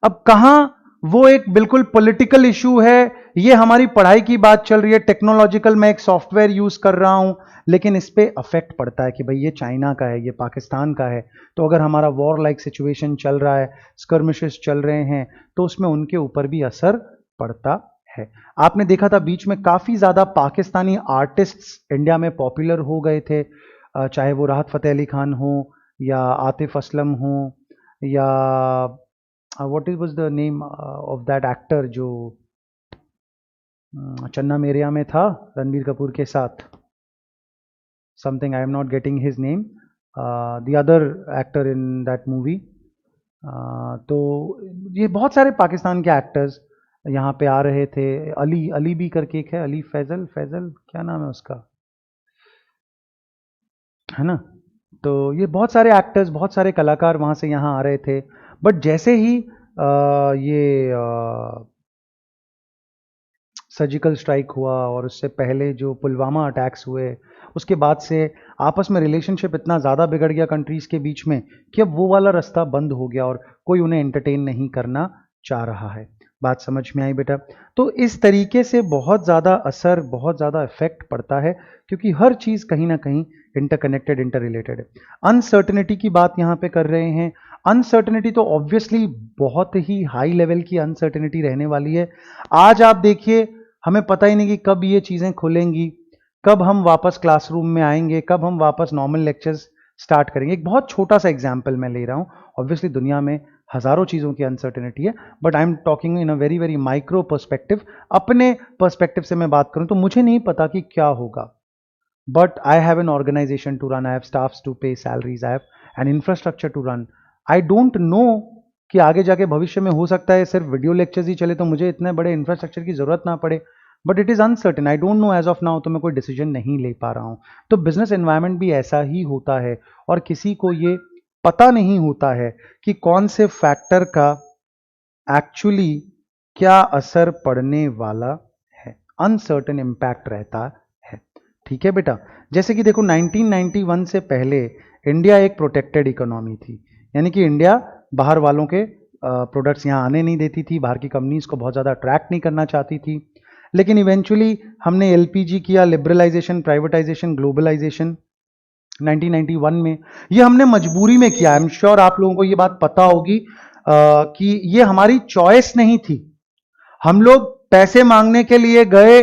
अब कहां, वो एक बिल्कुल पॉलिटिकल इशू है, ये हमारी पढ़ाई की बात चल रही है, टेक्नोलॉजिकल मैं एक सॉफ्टवेयर यूज कर रहा हूं, लेकिन इस पे अफेक्ट पड़ता है कि भाई ये चाइना का है, ये पाकिस्तान का है, तो अगर हमारा वॉर लाइक सिचुएशन चल रहा है, स्कर्मिशेस चल रहे हैं, तो उसमें उनके ऊपर भी असर पड़ता है। आपने देखा था बीच में काफी ज्यादा पाकिस्तानी आर्टिस्ट्स इंडिया में पॉपुलर हो गए थे, चाहे वो राहत फतेह अली खान हो या आतिफ असलम हो या what is was the name of that actor जो चन्ना मेरेया में था रणबीर कपूर के साथ, something I am not getting his name, the other actor in that movie. तो ये बहुत सारे पाकिस्तान के एक्टर्स यहाँ पे आ रहे थे, अली अली भी करके एक है, अली फैजल फैजल क्या नाम है उसका, है ना। तो ये बहुत सारे एक्टर्स, बहुत सारे कलाकार वहाँ से यहाँ आ रहे थे, बट जैसे ही ये सर्जिकल स्ट्राइक हुआ और उससे पहले जो पुलवामा अटैक्स हुए, उसके बाद से आपस में रिलेशनशिप इतना ज़्यादा बिगड़ गया कंट्रीज़ के बीच में कि अब वो वाला रास्ता बंद हो गया और कोई उन्हें एंटरटेन नहीं करना चाह रहा है। बात समझ में आई बेटा? तो इस तरीके से बहुत ज़्यादा असर, बहुत ज़्यादा इफेक्ट पड़ता है, क्योंकि हर चीज़ कहीं ना कहीं इंटरकनेक्टेड, इंटर रिलेटेड है। अनसर्टनिटी की बात यहाँ पे कर रहे हैं। अनसर्टनिटी तो ऑब्वियसली बहुत ही हाई लेवल की अनसर्टनिटी रहने वाली है। आज आप देखिए, हमें पता ही नहीं कि कब ये चीज़ें खुलेंगी, कब हम वापस क्लासरूम में आएंगे, कब हम वापस नॉर्मल लेक्चर्स स्टार्ट करेंगे। एक बहुत छोटा सा एग्जाम्पल मैं ले रहा हूँ। ऑब्वियसली दुनिया में हजारों चीज़ों की अनसर्टेनिटी है, but I am talking in a very very micro perspective. अपने पर्सपेक्टिव से मैं बात करूं तो मुझे नहीं पता कि क्या होगा, but I have an organisation to run, I have staffs to pay salaries, I have an infrastructure to run. I don't know कि आगे जाके भविष्य में हो सकता है सिर्फ वीडियो लेक्चर्स ही चले तो मुझे इतने बड़े इंफ्रास्ट्रक्चर की जरूरत ना पड़े, but it is uncertain, I don't know as of now, तो मैं कोई डिसीजन नहीं ले पा रहा हूं। तो बिजनेस एनवायरनमेंट भी ऐसा ही होता है, और किसी को ये पता नहीं होता है कि कौन से फैक्टर का एक्चुअली क्या असर पड़ने वाला है। अनसर्टेन इंपैक्ट रहता है। ठीक है बेटा? जैसे कि देखो 1991 से पहले इंडिया एक प्रोटेक्टेड इकोनॉमी थी, यानी कि इंडिया बाहर वालों के प्रोडक्ट्स यहाँ आने नहीं देती थी, बाहर की कंपनीज को बहुत ज़्यादा अट्रैक्ट नहीं करना चाहती थी। लेकिन इवेंचुअली हमने एलपीजी किया, लिबरलाइजेशन, प्राइवेटाइजेशन, ग्लोबलाइजेशन 1991 में। ये हमने मजबूरी में किया। आई एम श्योर आप लोगों को ये बात पता होगी कि ये हमारी चॉइस नहीं थी। हम लोग पैसे मांगने के लिए गए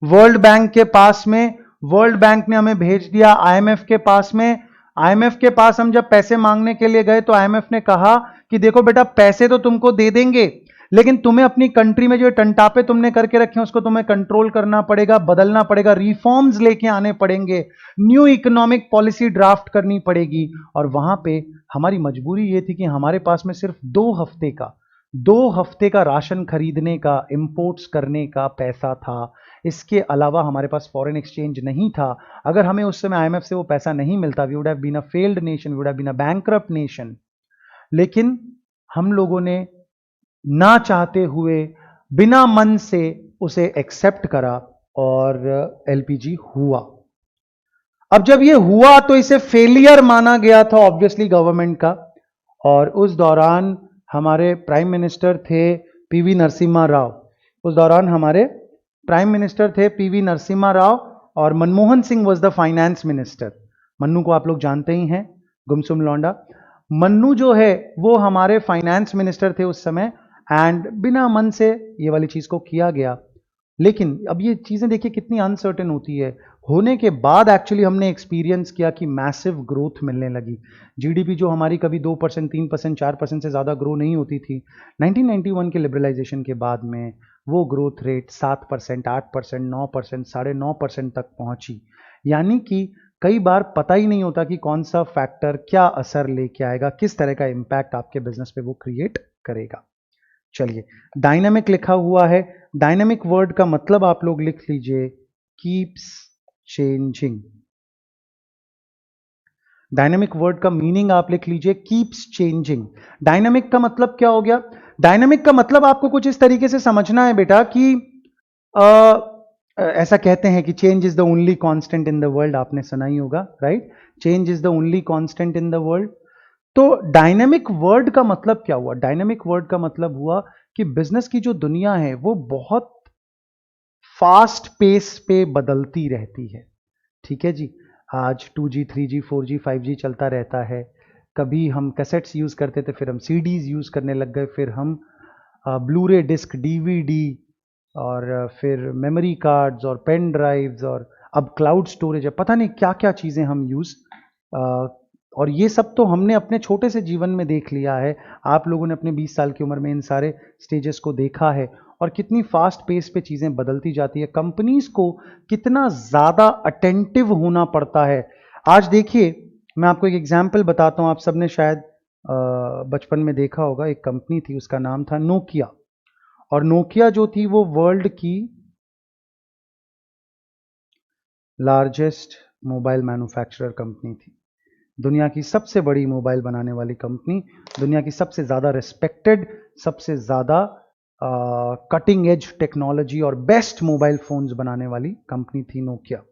वर्ल्ड बैंक के पास में, वर्ल्ड बैंक ने हमें भेज दिया आईएमएफ के पास में। आईएमएफ के पास हम जब पैसे मांगने के लिए गए तो आईएमएफ ने कहा कि देखो बेटा, पैसे तो तुमको दे देंगे, लेकिन तुम्हें अपनी कंट्री में जो टंटापे तुमने करके रखे हैं उसको तुम्हें कंट्रोल करना पड़ेगा, बदलना पड़ेगा, रिफॉर्म्स लेके आने पड़ेंगे, न्यू इकोनॉमिक पॉलिसी ड्राफ्ट करनी पड़ेगी। और वहां पे हमारी मजबूरी ये थी कि हमारे पास में सिर्फ 2 हफ्ते का राशन खरीदने का, इंपोर्ट्स करने का पैसा था। इसके अलावा हमारे पास फॉरेन एक्सचेंज नहीं था। अगर हमें उस समय आईएमएफ से वो पैसा नहीं मिलता, we would have been a failed nation, we would have been a bankrupt nation. लेकिन हम लोगों ने ना चाहते हुए, बिना मन से उसे एक्सेप्ट करा और एलपीजी हुआ। अब जब ये हुआ तो इसे फेलियर माना गया था ऑब्वियसली गवर्नमेंट का, और उस दौरान हमारे प्राइम मिनिस्टर थे पीवी नरसिम्हा राव। उस दौरान हमारे प्राइम मिनिस्टर थे पीवी नरसिम्हा राव, और Manmohan Singh was the finance minister. Mannu को आप लोग जानते ही हैं, गुमसुम लौंडा। मन्नू जो है वो हमारे फाइनेंस मिनिस्टर थे उस समय, एंड बिना मन से ये वाली चीज को किया गया। लेकिन अब ये चीजें देखिए कितनी अनसर्टेन होती है। होने के बाद एक्चुअली हमने एक्सपीरियंस किया कि मैसिव ग्रोथ मिलने लगी। जीडीपी जो हमारी कभी 2%, 3%, 4% से ज़्यादा ग्रो नहीं होती थी, 1991 के लिबरलाइजेशन के बाद में वो ग्रोथ रेट 7%, 8%, 9%, 9.5% तक पहुंची। यानी कि कई बार पता ही नहीं होता कि कौन सा फैक्टर क्या असर लेके आएगा, किस तरह का इंपैक्ट आपके बिजनेस पे वो क्रिएट करेगा। चलिए, डायनामिक लिखा हुआ है। डायनामिक वर्ड का मतलब आप लोग लिख लीजिए कीप्स चेंजिंग। डायनामिक वर्ड का मीनिंग आप लिख लीजिए कीप्स चेंजिंग। डायनामिक का मतलब क्या हो गया? डायनामिक का मतलब आपको कुछ इस तरीके से समझना है बेटा कि ऐसा कहते हैं कि change is the only constant in the world, आपने सुना ही होगा, right? Change is the only constant in the world. तो डायनेमिक वर्ड का मतलब क्या हुआ? डायनेमिक वर्ड का मतलब हुआ कि बिजनेस की जो दुनिया है वो बहुत फास्ट पेस पे बदलती रहती है। ठीक है जी, आज 2G 3G 4G 5G चलता रहता है। कभी हम कैसेट्स यूज करते थे, फिर हम सीडीज यूज करने लग गए, फिर हम ब्लूरे डिस्क, डीवीडी, और फिर मेमोरी कार्ड्स और पेन ड्राइव्स, और अब क्लाउड स्टोरेज है, पता नहीं क्या क्या चीज़ें हम यूज़, और ये सब तो हमने अपने छोटे से जीवन में देख लिया है। आप लोगों ने अपने 20 साल की उम्र में इन सारे स्टेजेस को देखा है, और कितनी फास्ट पेस पे चीज़ें बदलती जाती है। कंपनीज को कितना ज़्यादा अटेंटिव होना पड़ता है। आज देखिए, मैं आपको एक एग्जाम्पल बताता हूँ। आप सबने शायद बचपन में देखा होगा, एक कंपनी थी, उसका नाम था नोकिया। और नोकिया जो थी वो वर्ल्ड की लार्जेस्ट मोबाइल मैन्युफैक्चरर कंपनी थी। दुनिया की सबसे बड़ी मोबाइल बनाने वाली कंपनी, दुनिया की सबसे ज़्यादा रिस्पेक्टेड, सबसे ज़्यादा कटिंग एज टेक्नोलॉजी और बेस्ट मोबाइल फोन्स बनाने वाली कंपनी थी नोकिया।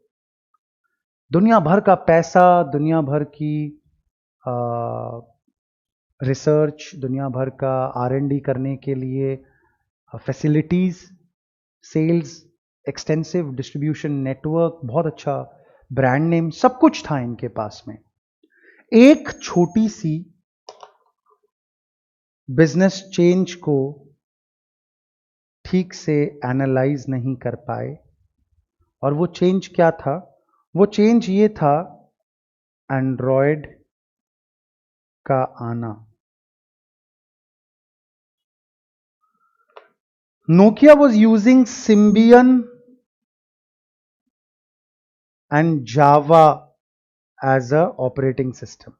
दुनिया भर का पैसा, दुनिया भर की रिसर्च, दुनिया भर का R&D करने के लिए facilities, sales, extensive distribution network, बहुत अच्छा ब्रांड नेम, सब कुछ था इनके पास में। एक छोटी सी बिजनेस चेंज को ठीक से एनालाइज नहीं कर पाए। और वो चेंज क्या था? वो चेंज ये था, एंड्रॉयड का आना। Nokia was using Symbian and Java as a operating system.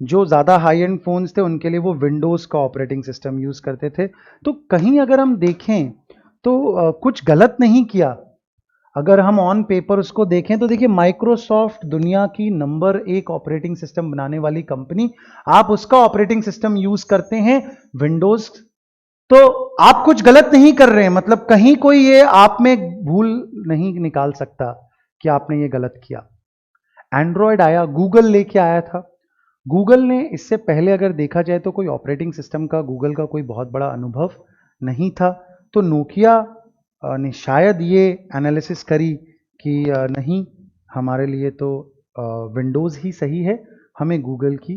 जो ज़्यादा हाई एंड फोन्स थे उनके लिए वो विंडोज़ का ऑपरेटिंग सिस्टम यूज़ करते थे। तो कहीं अगर हम देखें तो कुछ गलत नहीं किया। अगर हम ऑन पेपर उसको देखें तो देखिए, माइक्रोसॉफ्ट दुनिया की नंबर 1 ऑपरेटिंग सिस्टम बनाने वाली कंपनी, आप उसका ऑपरेटिंग सिस्टम यूज़ करते हैं विंडोज़, तो आप कुछ गलत नहीं कर रहे हैं। मतलब कहीं कोई ये आप में भूल नहीं निकाल सकता कि आपने ये गलत किया। एंड्रॉयड आया, गूगल लेके आया था। गूगल ने इससे पहले अगर देखा जाए तो कोई ऑपरेटिंग सिस्टम का गूगल का कोई बहुत बड़ा अनुभव नहीं था। तो नोकिया ने शायद ये एनालिसिस करी कि नहीं, हमारे लिए तो विंडोज़ ही सही है, हमें गूगल की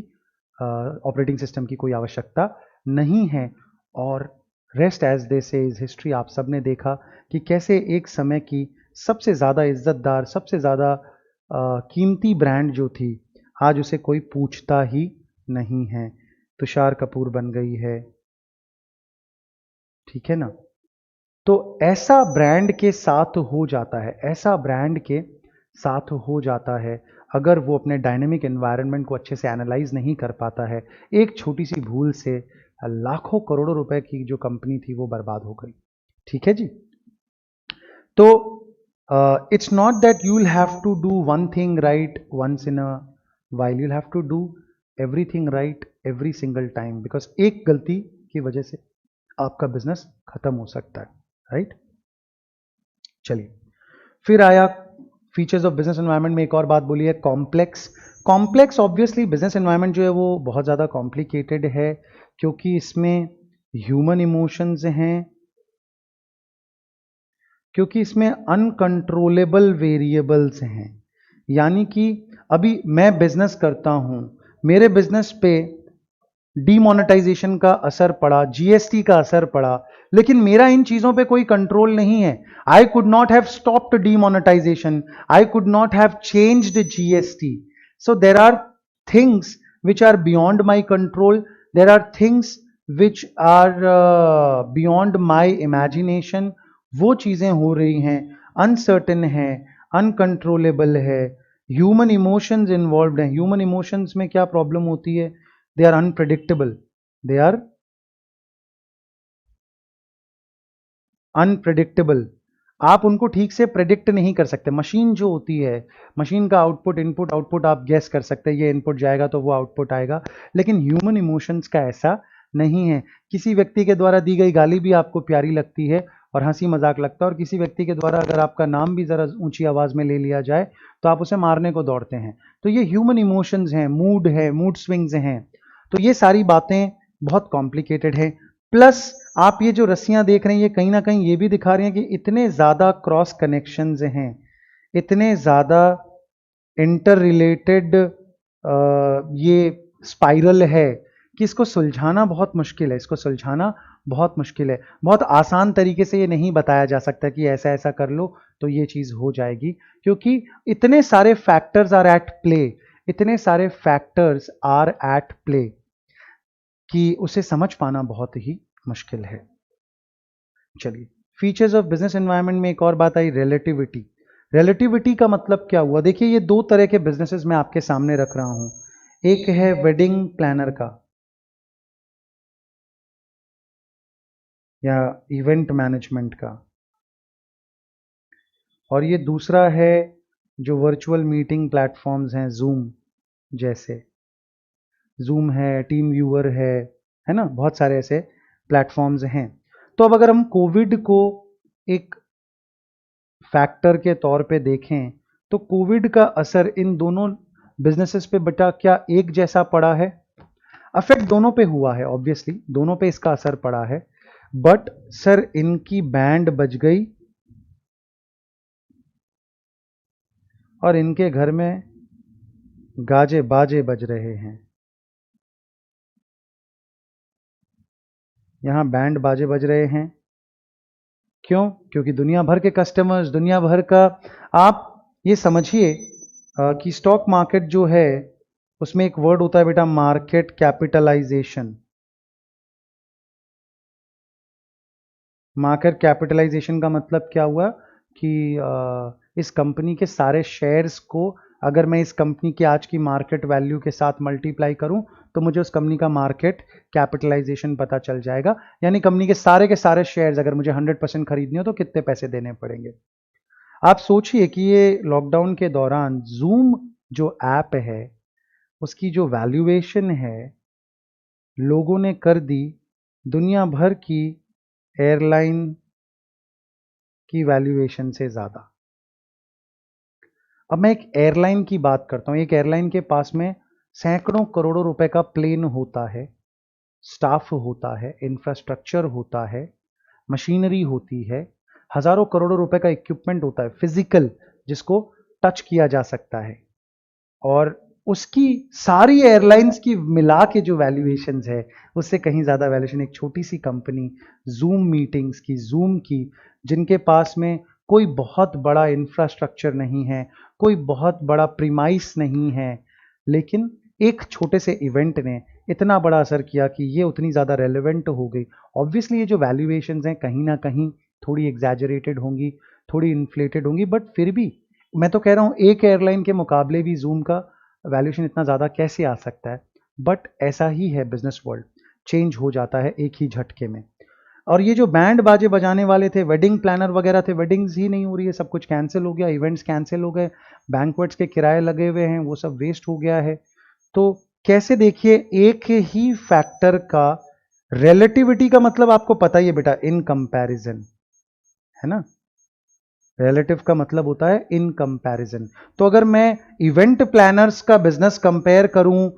ऑपरेटिंग सिस्टम की कोई आवश्यकता नहीं है। और रेस्ट एज दे से इज हिस्ट्री। आप सब ने देखा कि कैसे एक समय की सबसे ज़्यादा इज्जतदार, सबसे ज़्यादा कीमती ब्रांड जो थी, आज उसे कोई पूछता ही नहीं है। तुषार कपूर बन गई है, ठीक है ना? तो ऐसा ब्रांड के साथ हो जाता है, ऐसा ब्रांड के साथ हो जाता है अगर वो अपने डायनेमिक एनवायरनमेंट को अच्छे से एनालाइज नहीं कर पाता है। एक छोटी सी भूल से लाखों करोड़ों रुपए की जो कंपनी थी वो बर्बाद हो गई। ठीक है जी? तो it's not that you will have to do one thing right once in a while, you will have to do everything right every single time, because एक गलती की वजह से आपका बिजनेस खत्म हो सकता है, राइट? चलिए, फिर आया फीचर्स ऑफ बिजनेस एनवायरनमेंट में एक और बात बोली है, complex. Complex obviously business environment जो है वो बहुत ज़्यादा कॉम्प्लिकेटेड है, क्योंकि इसमें ह्यूमन इमोशंस हैं, क्योंकि इसमें अनकंट्रोलेबल वेरिएबल्स हैं। यानी कि अभी मैं बिजनेस करता हूं, मेरे बिजनेस पे डीमोनेटाइजेशन का असर पड़ा, जीएसटी का असर पड़ा, लेकिन मेरा इन चीजों पे कोई कंट्रोल नहीं है। I could not have stopped demonetisation, I could not have changed GST. So there are things which are beyond my control, there are things which are beyond my imagination. वो चीजें हो रही हैं, अनसर्टेन है, अनकंट्रोलेबल है, ह्यूमन इमोशंस इन्वॉल्व हैं। ह्यूमन इमोशंस में क्या प्रॉब्लम होती है? They are unpredictable, they are unpredictable. आप उनको ठीक से प्रेडिक्ट नहीं कर सकते। मशीन जो होती है, मशीन का आउटपुट, इनपुट आउटपुट आप गेस कर सकते हैं, ये इनपुट जाएगा तो वो आउटपुट आएगा। लेकिन ह्यूमन इमोशंस का ऐसा नहीं है। किसी व्यक्ति के द्वारा दी गई गाली भी आपको प्यारी लगती है और हंसी मजाक लगता है, और किसी व्यक्ति के द्वारा अगर आपका नाम भी जरा ऊंची आवाज में ले लिया जाए तो आप उसे मारने को दौड़ते हैं। तो ये ह्यूमन इमोशंस हैं, मूड है, मूड स्विंग्स हैं। तो ये सारी बातें बहुत कॉम्प्लिकेटेड है। प्लस आप ये जो रस्सियां देख रहे हैं, ये कहीं ना कहीं ये भी दिखा रही हैं कि इतने ज्यादा क्रॉस कनेक्शंस हैं, इतने ज्यादा इंटर रिलेटेड ये स्पाइरल है कि इसको सुलझाना बहुत मुश्किल है। इसको सुलझाना बहुत मुश्किल है। बहुत आसान तरीके से ये नहीं बताया जा सकता कि ऐसा ऐसा कर लो तो ये चीज हो जाएगी, क्योंकि इतने सारे फैक्टर्स आर एट प्ले, इतने सारे फैक्टर्स आर एट प्ले कि उसे समझ पाना बहुत ही मुश्किल है। चलिए, फीचर्स ऑफ बिजनेस एनवायरनमेंट में एक और बात आई, रिलेटिविटी। रिलेटिविटी का मतलब क्या हुआ? देखिए, ये दो तरह के बिजनेसेस मैं आपके सामने रख रहा हूं। एक है वेडिंग प्लानर का या इवेंट मैनेजमेंट का, और ये दूसरा है जो वर्चुअल मीटिंग प्लेटफॉर्म्स हैं, जूम जैसे। जूम है, टीम व्यूअर है ना, बहुत सारे ऐसे प्लेटफॉर्म्स हैं। तो अब अगर हम कोविड को एक फैक्टर के तौर पे देखें तो कोविड का असर इन दोनों बिजनेसेस पे बेटा क्या एक जैसा पड़ा है? अफेक्ट दोनों पे हुआ है, ऑब्वियसली दोनों पे इसका असर पड़ा है, बट सर इनकी बैंड बज गई और इनके घर में गाजे बाजे बज रहे हैं। यहां बैंड बाजे बज रहे हैं, क्यों? क्योंकि दुनिया भर के कस्टमर्स, दुनिया भर का, आप ये समझिए कि स्टॉक मार्केट जो है उसमें एक वर्ड होता है बेटा, मार्केट कैपिटलाइजेशन। मार्केट कैपिटलाइजेशन का मतलब क्या हुआ कि इस कंपनी के सारे शेयर्स को अगर मैं इस कंपनी की आज की मार्केट वैल्यू के साथ मल्टीप्लाई करूं तो मुझे उस कंपनी का मार्केट कैपिटलाइजेशन पता चल जाएगा। यानी कंपनी के सारे शेयर्स अगर मुझे 100% खरीदने हो तो कितने पैसे देने पड़ेंगे। आप सोचिए कि ये लॉकडाउन के दौरान जूम जो ऐप है उसकी जो वैल्यूएशन है लोगों ने कर दी दुनिया भर की एयरलाइन की वैल्यूएशन से ज्यादा। अब मैं एक एयरलाइन की बात करता हूं। एक एयरलाइन के पास में सैकड़ों करोड़ों रुपए का प्लेन होता है, स्टाफ होता है, इंफ्रास्ट्रक्चर होता है, मशीनरी होती है, हजारों करोड़ों रुपए का इक्विपमेंट होता है फिजिकल, जिसको टच किया जा सकता है। और उसकी सारी एयरलाइंस की मिला के जो वैल्यूएशंस है उससे कहीं ज्यादा वैल्यूएशन एक छोटी सी कंपनी जूम मीटिंग्स की, जूम की, जिनके पास में कोई बहुत बड़ा इंफ्रास्ट्रक्चर नहीं है, कोई बहुत बड़ा प्रीमाइस नहीं है, लेकिन एक छोटे से इवेंट ने इतना बड़ा असर किया कि ये उतनी ज़्यादा रेलेवेंट हो गई। ऑब्वियसली ये जो वैल्यूएशंस हैं कहीं ना कहीं थोड़ी एग्जैजरेटेड होंगी, थोड़ी इन्फ्लेटेड होंगी, बट फिर भी मैं तो कह रहा हूँ एक एयरलाइन के मुकाबले भी जूम का वैल्यूएशन इतना ज़्यादा कैसे आ सकता है। बट ऐसा ही है बिजनेस वर्ल्ड, चेंज हो जाता है एक ही झटके में। और ये जो बैंड बाजे बजाने वाले थे, वेडिंग प्लानर वगैरह थे, वेडिंग्स ही नहीं हो रही है, सब कुछ कैंसिल हो गया, इवेंट्स कैंसिल हो गए, बैंक्वेट्स के किराए लगे हुए हैं, वो सब वेस्ट हो गया है। तो कैसे देखिए एक ही फैक्टर का रिलेटिविटी का मतलब आपको पता ही है बेटा, इन कंपैरिजन, है ना। रिलेटिव का मतलब होता है इन कंपैरिजन। तो अगर मैं इवेंट प्लानर्स का बिजनेस कंपेयर करूं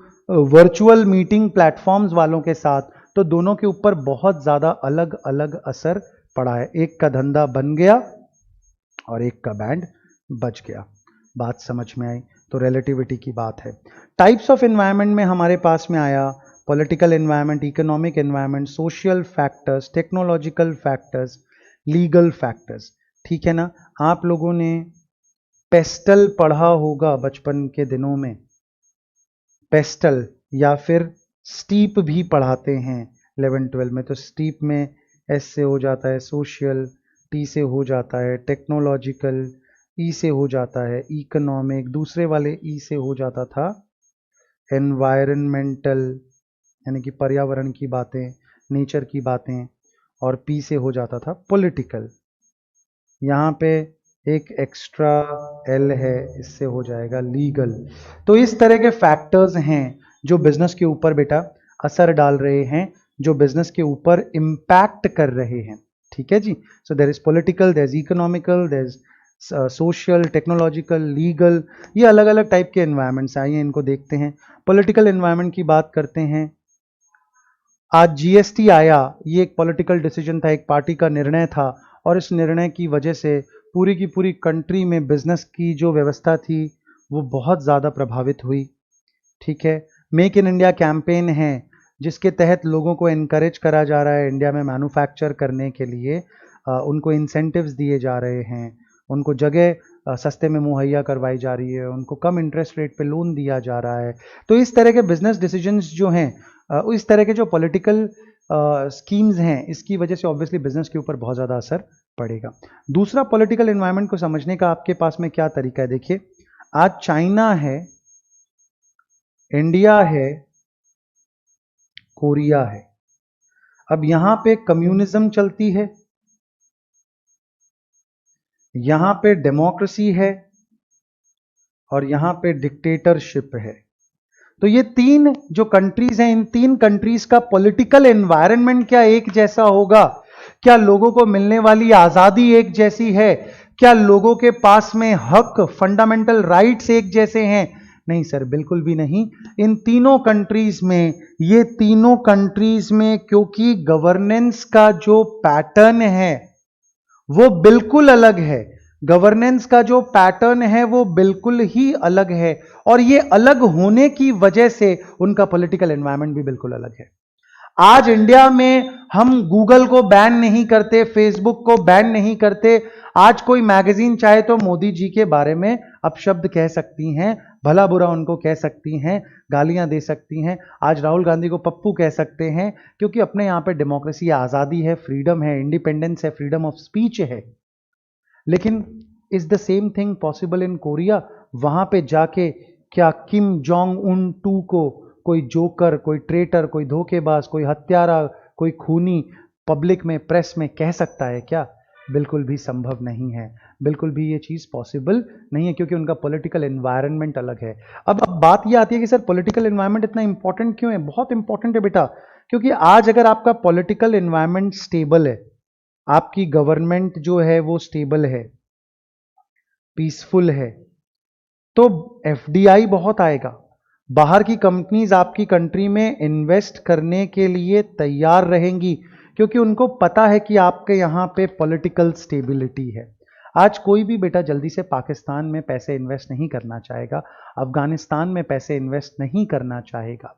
वर्चुअल मीटिंग प्लेटफॉर्म्स वालों के साथ, तो दोनों के ऊपर बहुत ज्यादा अलग अलग असर पड़ा है। एक का धंधा बन गया और एक का बैंड बच गया। बात समझ में आई? तो रिलेटिविटी की बात है। टाइप्स ऑफ एनवायरनमेंट में हमारे पास में आया political environment, economic environment, social factors, technological factors, legal factors. ठीक है ना। आप लोगों ने पेस्टल पढ़ा होगा बचपन के दिनों में, पेस्टल, या फिर स्टीप भी पढ़ाते हैं 11-12 में। तो स्टीप में एस से हो जाता है सोशल, टी से हो जाता है टेक्नोलॉजिकल, ई से हो जाता है इकोनॉमिक, दूसरे वाले ई से हो जाता था एनवायरमेंटल, यानी कि पर्यावरण की बातें, नेचर की बातें, और पी से हो जाता था पॉलिटिकल। यहाँ पे एक एक्स्ट्रा एल है, इससे हो जाएगा लीगल। तो इस तरह के फैक्टर्स हैं जो बिजनेस के ऊपर बेटा असर डाल रहे हैं, जो बिजनेस के ऊपर इम्पैक्ट कर रहे हैं। ठीक है जी। So there is political, there is economical, there is social, technological, legal, ये अलग अलग टाइप के एनवायरमेंट्स आइए इनको देखते हैं। पॉलिटिकल एनवायरमेंट की बात करते हैं। आज जीएसटी आया, ये एक पॉलिटिकल डिसीजन था, एक पार्टी का निर्णय था, और इस निर्णय की वजह से पूरी की पूरी कंट्री में बिजनेस की जो व्यवस्था थी वो बहुत ज़्यादा प्रभावित हुई। ठीक है। मेक इन इंडिया कैंपेन है, जिसके तहत लोगों को इनकरेज करा जा रहा है इंडिया में मैन्युफैक्चर करने के लिए। उनको इंसेंटिव्स दिए जा रहे हैं, उनको जगह सस्ते में मुहैया करवाई जा रही है, उनको कम इंटरेस्ट रेट पे लोन दिया जा रहा है। तो इस तरह के बिजनेस डिसीजंस जो हैं, इस तरह के जो पॉलिटिकल स्कीम्स हैं, इसकी वजह से ऑब्वियसली बिजनेस के ऊपर बहुत ज़्यादा असर पड़ेगा। दूसरा, पॉलिटिकल एनवायरनमेंट को समझने का आपके पास में क्या तरीका है? देखिए, आज चाइना है, इंडिया है, कोरिया है। अब यहां पे कम्युनिज्म चलती है, यहां पे डेमोक्रेसी है, और यहां पे डिक्टेटरशिप है। तो ये तीन जो कंट्रीज हैं, इन तीन कंट्रीज का पॉलिटिकल एनवायरनमेंट क्या एक जैसा होगा? क्या लोगों को मिलने वाली आजादी एक जैसी है? क्या लोगों के पास में हक, फंडामेंटल राइट्स एक जैसे हैं? नहीं सर, बिल्कुल भी नहीं। इन तीनों कंट्रीज में, ये तीनों कंट्रीज में, क्योंकि गवर्नेंस का जो पैटर्न है वो बिल्कुल अलग है। गवर्नेंस का जो पैटर्न है वो बिल्कुल ही अलग है, और ये अलग होने की वजह से उनका पॉलिटिकल एनवायरनमेंट भी बिल्कुल अलग है। आज इंडिया में हम गूगल को बैन नहीं करते, फेसबुक को बैन नहीं करते। आज कोई मैगजीन चाहे तो मोदी जी के बारे में अपशब्द कह सकती हैं, भला बुरा उनको कह सकती हैं, गालियां दे सकती हैं। आज राहुल गांधी को पप्पू कह सकते हैं, क्योंकि अपने यहां पे डेमोक्रेसी, आज़ादी है, फ्रीडम है, इंडिपेंडेंस है, फ्रीडम ऑफ स्पीच है। लेकिन is the same thing possible in Korea? वहां पे जाके क्या किम जोंग उन टू को कोई जोकर, कोई ट्रेटर, कोई धोखेबाज, कोई हत्यारा, कोई खूनी पब्लिक में, प्रेस में कह सकता है क्या? बिल्कुल भी संभव नहीं है, बिल्कुल भी ये चीज़ पॉसिबल नहीं है, क्योंकि उनका पॉलिटिकल एनवायरनमेंट अलग है। अब बात ये आती है कि सर पॉलिटिकल एनवायरनमेंट इतना इंपॉर्टेंट क्यों है? बहुत इंपॉर्टेंट है बेटा, क्योंकि आज अगर आपका पॉलिटिकल एनवायरनमेंट स्टेबल है, आपकी गवर्नमेंट जो है वो स्टेबल है, पीसफुल है, तो एफडीआई बहुत आएगा। बाहर की कंपनीज आपकी कंट्री में इन्वेस्ट करने के लिए तैयार रहेंगी, क्योंकि उनको पता है कि आपके यहाँ पे पॉलिटिकल स्टेबिलिटी है। आज कोई भी बेटा जल्दी से पाकिस्तान में पैसे इन्वेस्ट नहीं करना चाहेगा, अफगानिस्तान में पैसे इन्वेस्ट नहीं करना चाहेगा,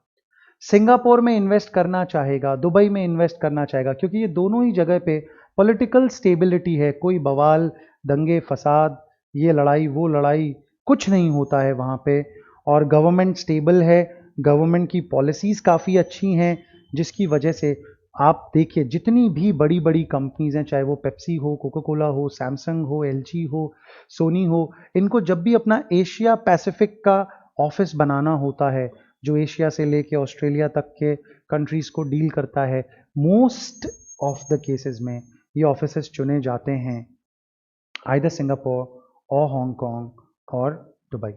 सिंगापुर में इन्वेस्ट करना चाहेगा, दुबई में इन्वेस्ट करना चाहेगा, क्योंकि ये दोनों ही जगह पे पॉलिटिकल स्टेबिलिटी है। कोई बवाल, दंगे फसाद, ये लड़ाई वो लड़ाई, कुछ नहीं होता है वहाँ पे। और गवर्नमेंट स्टेबल है, गवर्नमेंट की पॉलिसीज़ काफ़ी अच्छी हैं, जिसकी वजह से आप देखिए जितनी भी बड़ी बड़ी कंपनीज हैं, चाहे वो पेप्सी हो, कोका कोला हो, सैमसंग हो, एलजी हो, सोनी हो, इनको जब भी अपना एशिया पैसिफिक का ऑफिस बनाना होता है, जो एशिया से लेके ऑस्ट्रेलिया तक के कंट्रीज़ को डील करता है, मोस्ट ऑफ द केसेस में ये ऑफिसेस चुने जाते हैं आइदर सिंगापुर और हांगकांग और दुबई।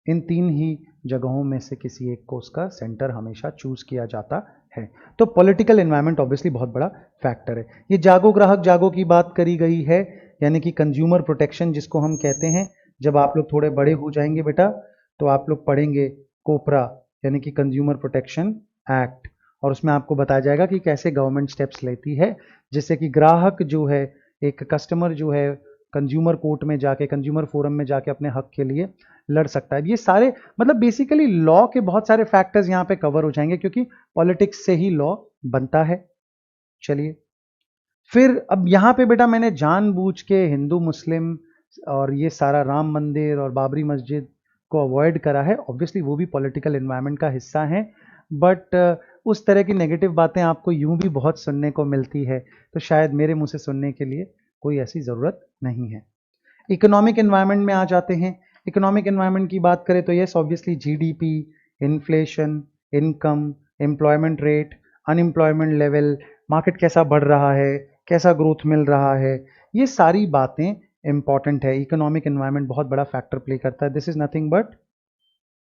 इन तीन ही जगहों में से किसी एक को उसका सेंटर हमेशा चूज किया जाता है। तो पॉलिटिकल एनवायरनमेंट ऑब्वियसली बहुत बड़ा फैक्टर है। ये जागो ग्राहक जागो की बात करी गई है, यानी कि कंज्यूमर प्रोटेक्शन जिसको हम कहते हैं। जब आप लोग थोड़े बड़े हो जाएंगे बेटा, तो आप लोग पढ़ेंगे कोपरा, यानी कि कंज्यूमर प्रोटेक्शन एक्ट, और उसमें आपको बताया जाएगा कि कैसे गवर्नमेंट स्टेप्स लेती है जिससे कि ग्राहक जो है, एक कस्टमर जो है, कंज्यूमर कोर्ट में जाके, कंज्यूमर फोरम में जाके अपने हक के लिए लड़ सकता है। ये सारे मतलब बेसिकली लॉ के बहुत सारे फैक्टर्स यहाँ पे कवर हो जाएंगे, क्योंकि पॉलिटिक्स से ही लॉ बनता है। चलिए फिर अब यहाँ पे बेटा मैंने जानबूझ के हिंदू मुस्लिम और ये सारा राम मंदिर और बाबरी मस्जिद को अवॉइड करा है। ऑब्वियसली वो भी पॉलिटिकल एनवायरनमेंट का हिस्सा है, बट उस तरह की नेगेटिव बातें आपको यूं भी बहुत सुनने को मिलती है, तो शायद मेरे मुंह से सुनने के लिए कोई ऐसी ज़रूरत नहीं है। इकोनॉमिक एनवायरनमेंट में आ जाते हैं। इकोनॉमिक एनवायरनमेंट की बात करें तो yes obviously GDP, inflation, income, employment rate, unemployment level, market कैसा बढ़ रहा है, कैसा ग्रोथ मिल रहा है, ये सारी बातें इंपॉर्टेंट है। इकोनॉमिक एनवायरनमेंट बहुत बड़ा फैक्टर प्ले करता है। This is nothing but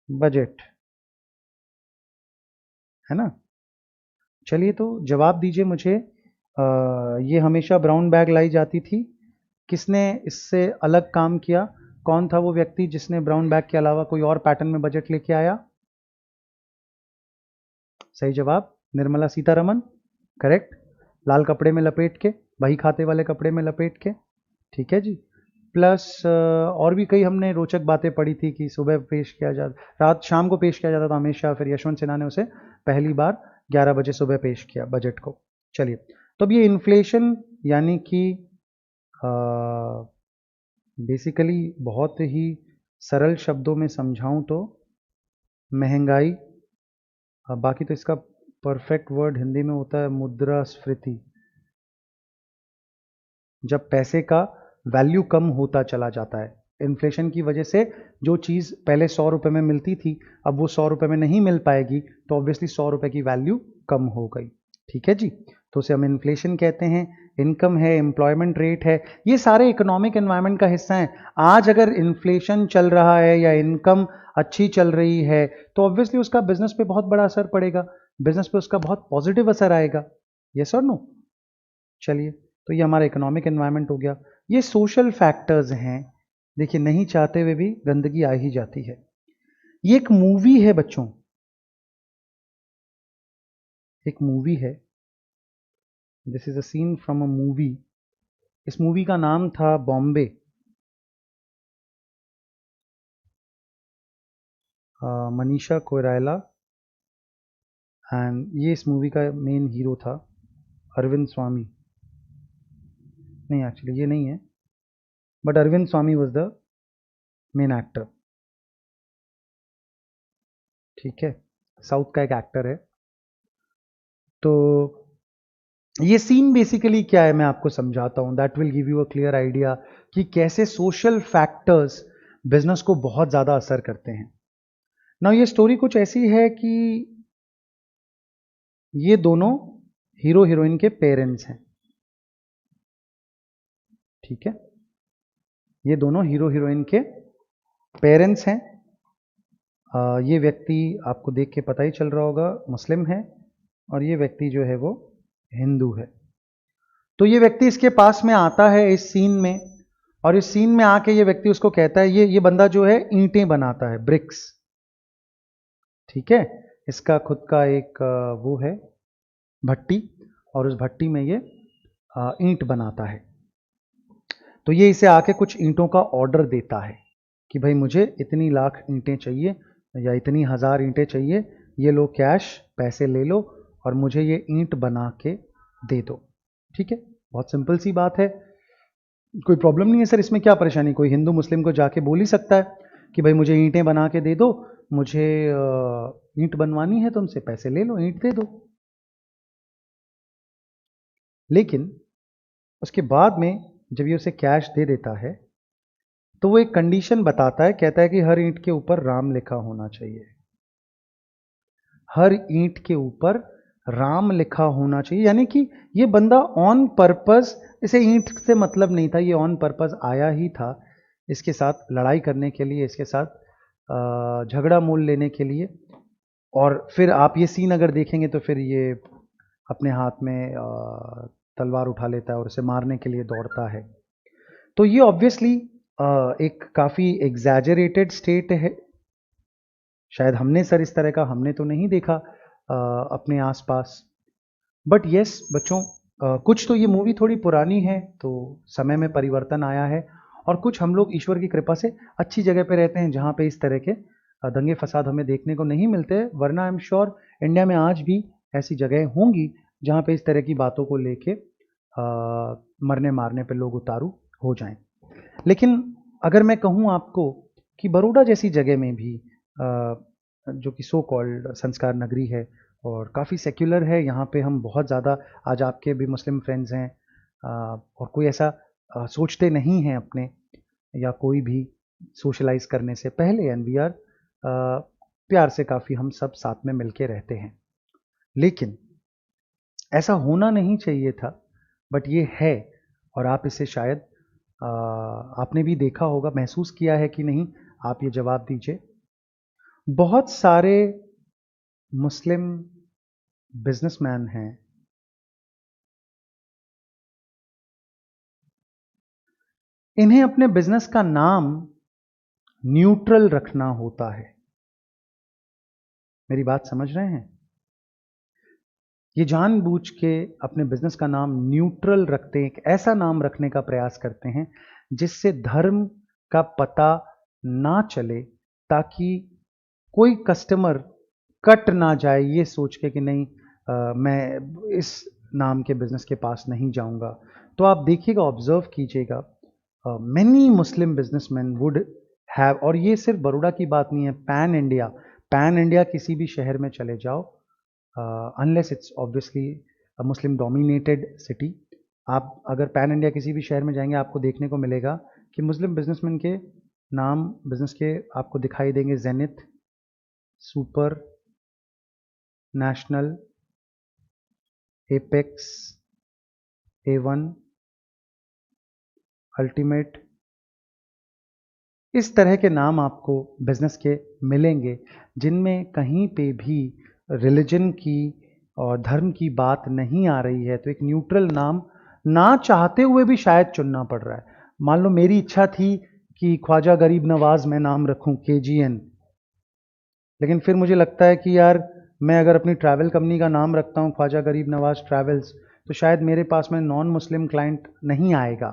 budget, है ना। चलिए तो जवाब दीजिए मुझे। ये हमेशा ब्राउन बैग लाई जाती थी, किसने इससे अलग काम किया? कौन था वो व्यक्ति जिसने ब्राउन बैग के अलावा कोई और पैटर्न में बजट लेके आया? सही जवाब निर्मला सीतारमन, करेक्ट। लाल कपड़े में लपेट के, वही खाते वाले कपड़े में लपेट के, ठीक है जी। प्लस और भी कई हमने रोचक बातें पढ़ी थी कि सुबह पेश किया जाता, रात शाम को पेश किया जाता था हमेशा, फिर यशवंत सिन्हा ने उसे पहली बार 11 बजे सुबह पेश किया बजट को। चलिए तो अब ये इन्फ्लेशन यानी कि बेसिकली बहुत ही सरल शब्दों में समझाऊं तो महंगाई, बाकी तो इसका परफेक्ट वर्ड हिंदी में होता है मुद्रास्फीति। जब पैसे का वैल्यू कम होता चला जाता है इन्फ्लेशन की वजह से, जो चीज़ पहले 100 रुपये में मिलती थी अब वो 100 रुपये में नहीं मिल पाएगी, तो ऑब्वियसली 100 रुपये की वैल्यू कम हो गई, ठीक है जी। तो उसे हम इन्फ्लेशन कहते हैं। इनकम है, एम्प्लॉयमेंट रेट है, ये सारे इकोनॉमिक एनवायरनमेंट का हिस्सा हैं। आज अगर इन्फ्लेशन चल रहा है या इनकम अच्छी चल रही है तो ऑब्वियसली उसका बिजनेस पे बहुत बड़ा असर पड़ेगा, बिजनेस पे उसका बहुत पॉजिटिव असर आएगा, यस और नो। चलिए तो ये हमारा इकोनॉमिक एनवायरनमेंट हो गया। ये सोशल फैक्टर्स हैं, देखिए नहीं चाहते हुए भी गंदगी आ ही जाती है। ये एक मूवी है बच्चों, एक मूवी है, this is a scene from a movie. इस मूवी का नाम था बॉम्बे। मनीषा कोइराला, एंड ये इस मूवी का मेन हीरो था अरविंद स्वामी। नहीं एक्चुअली ये नहीं है, but Arvind Swami was the main actor, ठीक है, साउथ का एक एक्टर है। तो ये सीन बेसिकली क्या है मैं आपको समझाता हूं, that will give you a clear idea कि कैसे सोशल फैक्टर्स बिजनेस को बहुत ज्यादा असर करते हैं ना। ये स्टोरी कुछ ऐसी है कि ये दोनों हीरो हीरोइन के पेरेंट्स हैं, ठीक है, ये दोनों हीरो हीरोइन के पेरेंट्स हैं। ये व्यक्ति आपको देख के पता ही चल रहा होगा मुस्लिम है, और ये व्यक्ति जो है वो हिंदू है। तो ये व्यक्ति इसके पास में आता है इस सीन में, और इस सीन में आके ये व्यक्ति उसको कहता है, ये बंदा जो है ईंटें बनाता है, ब्रिक्स, ठीक है, इसका खुद का एक वो है भट्टी, और उस भट्टी में ये ईंट बनाता है। तो ये इसे आके कुछ ईंटों का ऑर्डर देता है कि भाई मुझे इतनी लाख ईंटें चाहिए या इतनी हज़ार ईंटें चाहिए, ये लो कैश पैसे ले लो और मुझे ये ईंट बना के दे दो, ठीक है। बहुत सिंपल सी बात है, कोई प्रॉब्लम नहीं है सर इसमें, क्या परेशानी, कोई हिंदू मुस्लिम को जाके बोल ही सकता है कि भाई मुझे ईंटें बना के दे दो, मुझे ईंट बनवानी है, तुमसे पैसे ले लो, ईंट दे दो। लेकिन उसके बाद में जब ये उसे कैश दे देता है तो वो एक कंडीशन बताता है, कहता है कि हर ईंट के ऊपर राम लिखा होना चाहिए, हर ईंट के ऊपर राम लिखा होना चाहिए। यानी कि ये बंदा ऑन पर्पस, इसे ईंट से मतलब नहीं था, ये ऑन पर्पस आया ही था इसके साथ लड़ाई करने के लिए, इसके साथ झगड़ा मोल लेने के लिए। और फिर आप ये सीन अगर देखेंगे तो फिर ये अपने हाथ में तलवार उठा लेता है और उसे मारने के लिए दौड़ता है। तो ये ऑब्वियसली एक काफ़ी एग्जैजरेटेड स्टेट है, शायद हमने सर इस तरह का हमने तो नहीं देखा अपने आसपास। बट यस बच्चों, कुछ तो ये मूवी थोड़ी पुरानी है तो समय में परिवर्तन आया है, और कुछ हम लोग ईश्वर की कृपा से अच्छी जगह पे रहते हैं जहाँ पे इस तरह के दंगे फसाद हमें देखने को नहीं मिलते, वरना आई एम श्योर इंडिया में आज भी ऐसी जगह होंगी जहाँ पे इस तरह की बातों को लेके मरने मारने पे लोग उतारू हो जाएं। लेकिन अगर मैं कहूँ आपको कि बड़ौदा जैसी जगह में भी जो कि सो कॉल्ड संस्कार नगरी है और काफ़ी सेक्युलर है, यहाँ पे हम बहुत ज़्यादा, आज आपके भी मुस्लिम फ्रेंड्स हैं और कोई ऐसा सोचते नहीं हैं अपने, या कोई भी सोशलाइज करने से पहले, एंड वी आर प्यार से काफ़ी हम सब साथ में मिलके रहते हैं। लेकिन ऐसा होना नहीं चाहिए था, बट ये है। और आप इसे शायद आपने भी देखा होगा, महसूस किया है कि नहीं, आप ये जवाब दीजिए। बहुत सारे मुस्लिम बिजनेसमैन हैं, इन्हें अपने बिजनेस का नाम न्यूट्रल रखना होता है। मेरी बात समझ रहे हैं? ये जानबूझ के अपने बिजनेस का नाम न्यूट्रल रखते हैं, एक ऐसा नाम रखने का प्रयास करते हैं जिससे धर्म का पता ना चले, ताकि कोई कस्टमर कट ना जाए ये सोच के कि नहीं मैं इस नाम के बिजनेस के पास नहीं जाऊंगा। तो आप देखिएगा, ऑब्जर्व कीजिएगा, many Muslim businessman would have, और ये सिर्फ बड़ौदा की बात नहीं है, पैन इंडिया किसी भी शहर में चले जाओ, unless it's obviously Muslim dominated city, आप अगर पैन इंडिया किसी भी शहर में जाएंगे आपको देखने को मिलेगा कि मुस्लिम बिजनेसमैन के नाम बिजनेस के आपको दिखाई देंगे। Zenith, super, national, apex, A1, ultimate, इस तरह के नाम आपको बिजनेस के मिलेंगे जिनमें कहीं पे भी रिलीजन की और धर्म की बात नहीं आ रही है। तो एक न्यूट्रल नाम ना चाहते हुए भी शायद चुनना पड़ रहा है। मान लो मेरी इच्छा थी कि ख्वाजा गरीब नवाज मैं नाम रखूं, KGN, लेकिन फिर मुझे लगता है कि यार मैं अगर अपनी ट्रैवल कंपनी का नाम रखता हूं ख्वाजा गरीब नवाज ट्रैवल्स, तो शायद मेरे पास में नॉन मुस्लिम क्लाइंट नहीं आएगा।